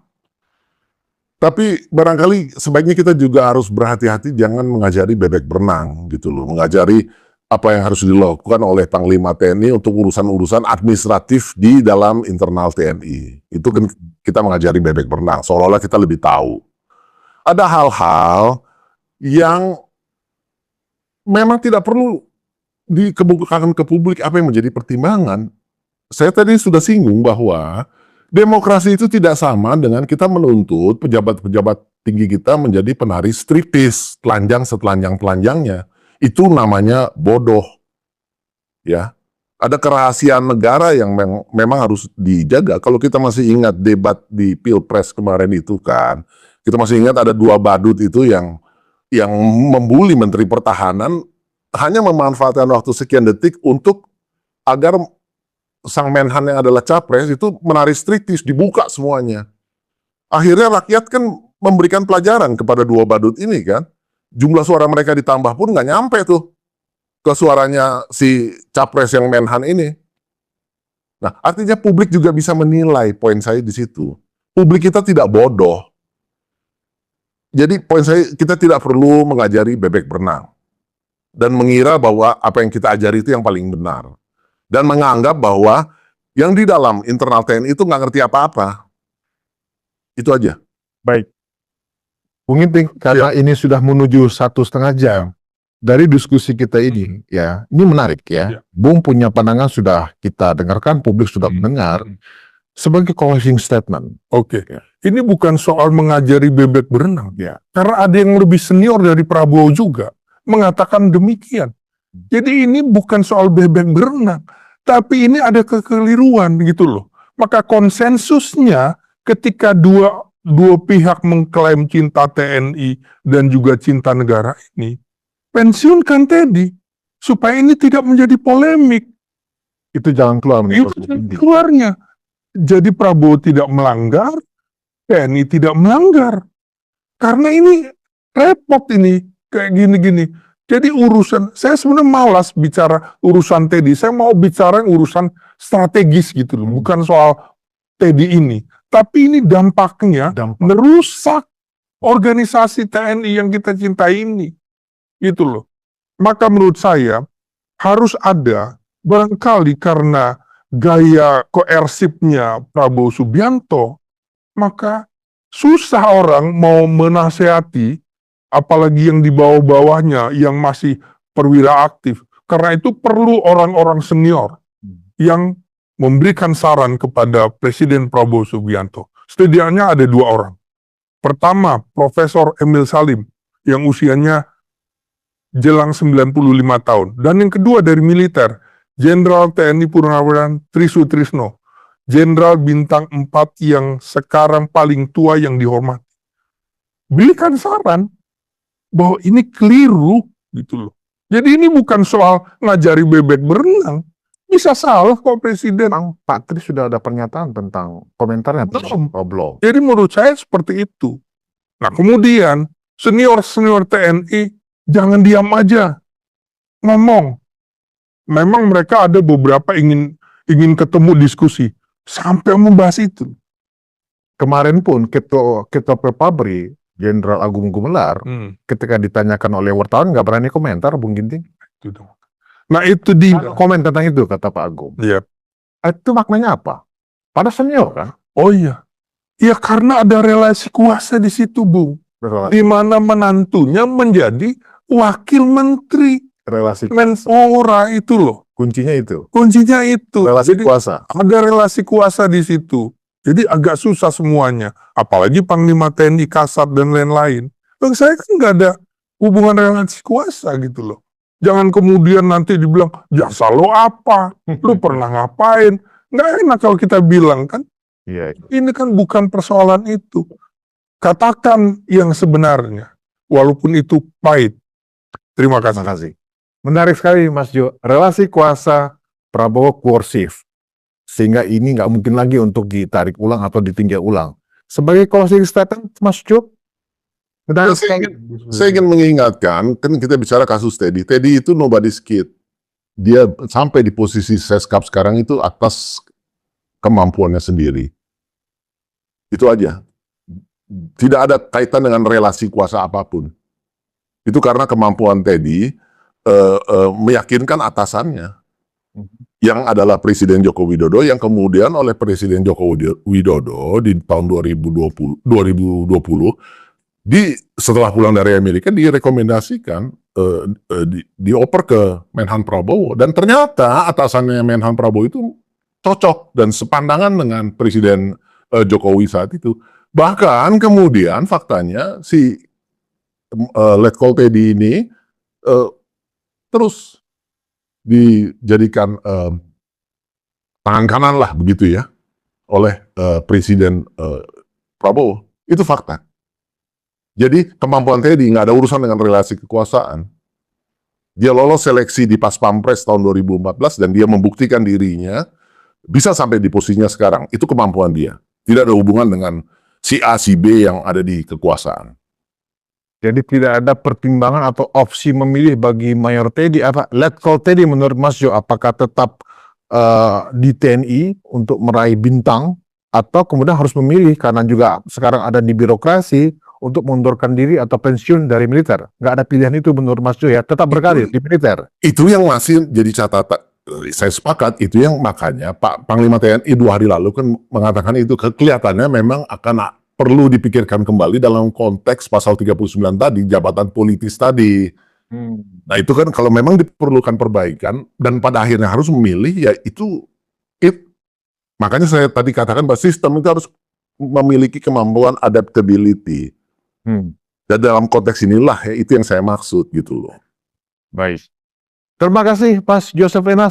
Tapi barangkali sebaiknya kita juga harus berhati-hati, jangan mengajari bebek berenang gitu loh, mengajari apa yang harus dilakukan oleh Panglima TNI untuk urusan-urusan administratif di dalam internal TNI. Itu kan kita mengajari bebek berenang, seolah-olah kita lebih tahu. Ada hal-hal yang memang tidak perlu dikemukakan ke publik apa yang menjadi pertimbangan. Saya tadi sudah singgung bahwa demokrasi itu tidak sama dengan kita menuntut pejabat-pejabat tinggi kita menjadi penari striptis, telanjang setelanjang-telanjangnya. Itu namanya bodoh. Ya. Ada kerahasiaan negara yang memang harus dijaga. Kalau kita masih ingat debat di Pilpres kemarin itu kan, kita masih ingat ada 2 badut itu yang membuli Menteri Pertahanan, hanya memanfaatkan waktu sekian detik untuk agar sang Menhan yang adalah capres itu menari striptis, dibuka semuanya. Akhirnya rakyat kan memberikan pelajaran kepada 2 badut ini kan. Jumlah suara mereka ditambah pun nggak nyampe tuh ke suaranya si capres yang Menhan ini. Nah, artinya publik juga bisa menilai, poin saya di situ. Publik kita tidak bodoh. Jadi poin saya, kita tidak perlu mengajari bebek berenang dan mengira bahwa apa yang kita ajari itu yang paling benar. Dan menganggap bahwa yang di dalam internal TNI itu nggak ngerti apa-apa. Itu aja. Baik. Bung Ginting, karena ini sudah menuju 1,5 jam dari diskusi kita ini, ya, ini menarik ya. Bung punya pandangan sudah kita dengarkan, publik sudah mendengar. Sebagai closing statement. Oke. Ini bukan soal mengajari bebek berenang. Ya. Karena ada yang lebih senior dari Prabowo juga mengatakan demikian. Jadi ini bukan soal bebek berenang, tapi ini ada kekeliruan gitu loh. Maka konsensusnya ketika dua pihak mengklaim cinta TNI dan juga cinta negara ini, pensiunkan Teddy supaya ini tidak menjadi polemik. Itu jalan keluar. Itu jalan keluarnya. Jadi Prabowo tidak melanggar, TNI tidak melanggar. Karena ini repot ini, kayak gini-gini. Jadi urusan, saya sebenarnya malas bicara urusan Teddy. Saya mau bicara urusan strategis gitu loh, bukan soal Teddy ini. Tapi ini dampaknya merusak organisasi TNI yang kita cintai ini. Gitu loh. Maka menurut saya harus ada, barangkali karena gaya koersifnya Prabowo Subianto, maka susah orang mau menasehati, apalagi yang di bawah-bawahnya yang masih perwira aktif. Karena itu perlu orang-orang senior yang memberikan saran kepada Presiden Prabowo Subianto. Setidaknya ada 2 orang. Pertama, Profesor Emil Salim, yang usianya jelang 95 tahun. Dan yang kedua dari militer, Jenderal TNI Purnawirawan Tri Sutrisno, Jenderal bintang 4 yang sekarang paling tua yang dihormati. Berikan saran bahwa ini keliru gitu loh. Jadi ini bukan soal ngajari bebek berenang. Bisa salah kok Presiden. Memang Pak Tri sudah ada pernyataan tentang komentarnya Belum. belum. Jadi menurut saya seperti itu. Nah kemudian senior-senior TNI jangan diam aja. Ngomong. Memang mereka ada beberapa ingin ketemu diskusi. Sampai membahas itu. Kemarin pun Ketua Polri Jenderal Agung Gumelar ketika ditanyakan oleh wartawan nggak berani komentar, Bung Ginting. Itu dong. Nah itu dia. Komen tentang itu kata Pak Agung. Iya. Itu maknanya apa? Pada senior kan? Oh iya. Ya karena ada relasi kuasa di situ, Bung. Di mana menantunya menjadi wakil menteri Relasi Menpora itu loh. kuncinya itu. Kuncinya itu. Relasi Jadi kuasa. ada relasi kuasa di situ. Jadi agak susah semuanya. Apalagi Panglima TNI, Kasat, dan lain-lain. Bagi saya kan nggak ada hubungan relasi kuasa gitu loh. Jangan kemudian nanti dibilang, jasa lo apa? Lo pernah ngapain? Nggak enak kalau kita bilang kan. Iya. Ini kan bukan persoalan itu. Katakan yang sebenarnya. Walaupun itu pahit. Terima kasih. Terima kasih. Menarik sekali Mas Jo. Relasi kuasa Prabowo korsif. Sehingga ini nggak mungkin lagi untuk ditarik ulang atau ditinjau ulang. Sebagai closing statement, Mas Jo, Saya ingin mengingatkan, kan kita bicara kasus Teddy. Teddy itu nobody's kid. Dia sampai di posisi Seskap sekarang itu atas kemampuannya sendiri. Itu aja. Tidak ada kaitan dengan relasi kuasa apapun. Itu karena kemampuan Teddy meyakinkan atasannya. Yang adalah Presiden Joko Widodo, yang kemudian oleh Presiden Joko Widodo di tahun 2020 setelah pulang dari Amerika direkomendasikan dioper ke Menhan Prabowo, dan ternyata atasannya Menhan Prabowo itu cocok dan sepandangan dengan Presiden Jokowi saat itu. Bahkan kemudian faktanya si Letkol Teddy ini terus dijadikan tangan kanan lah begitu ya oleh Presiden Prabowo. Itu fakta. Jadi kemampuan Teddy nggak ada urusan dengan relasi kekuasaan. Dia lolos seleksi di Pas Pampres tahun 2014 dan dia membuktikan dirinya bisa sampai di posisinya sekarang. Itu kemampuan dia. Tidak ada hubungan dengan si A, si B yang ada di kekuasaan. jadi tidak ada pertimbangan atau opsi memilih bagi Mayor Teddy. Letkol Teddy menurut Mas Jo, apakah tetap di TNI untuk meraih bintang, atau kemudian harus memilih karena juga sekarang ada di birokrasi untuk mengundurkan diri atau pensiun dari militer? Nggak ada pilihan itu menurut Mas Jo ya, tetap berkarir di militer. Itu yang masih jadi catatan. Saya sepakat, itu yang makanya Pak Panglima TNI 2 hari lalu kan mengatakan itu kelihatannya memang akan perlu dipikirkan kembali dalam konteks pasal 39 tadi, jabatan politis tadi. Nah itu kan kalau memang diperlukan perbaikan dan pada akhirnya harus memilih, ya itu makanya saya tadi katakan bahwa sistem itu harus memiliki kemampuan adaptability. Dan dalam konteks inilah ya itu yang saya maksud gitu loh. Baik. Terima kasih Mas Joseph Enas.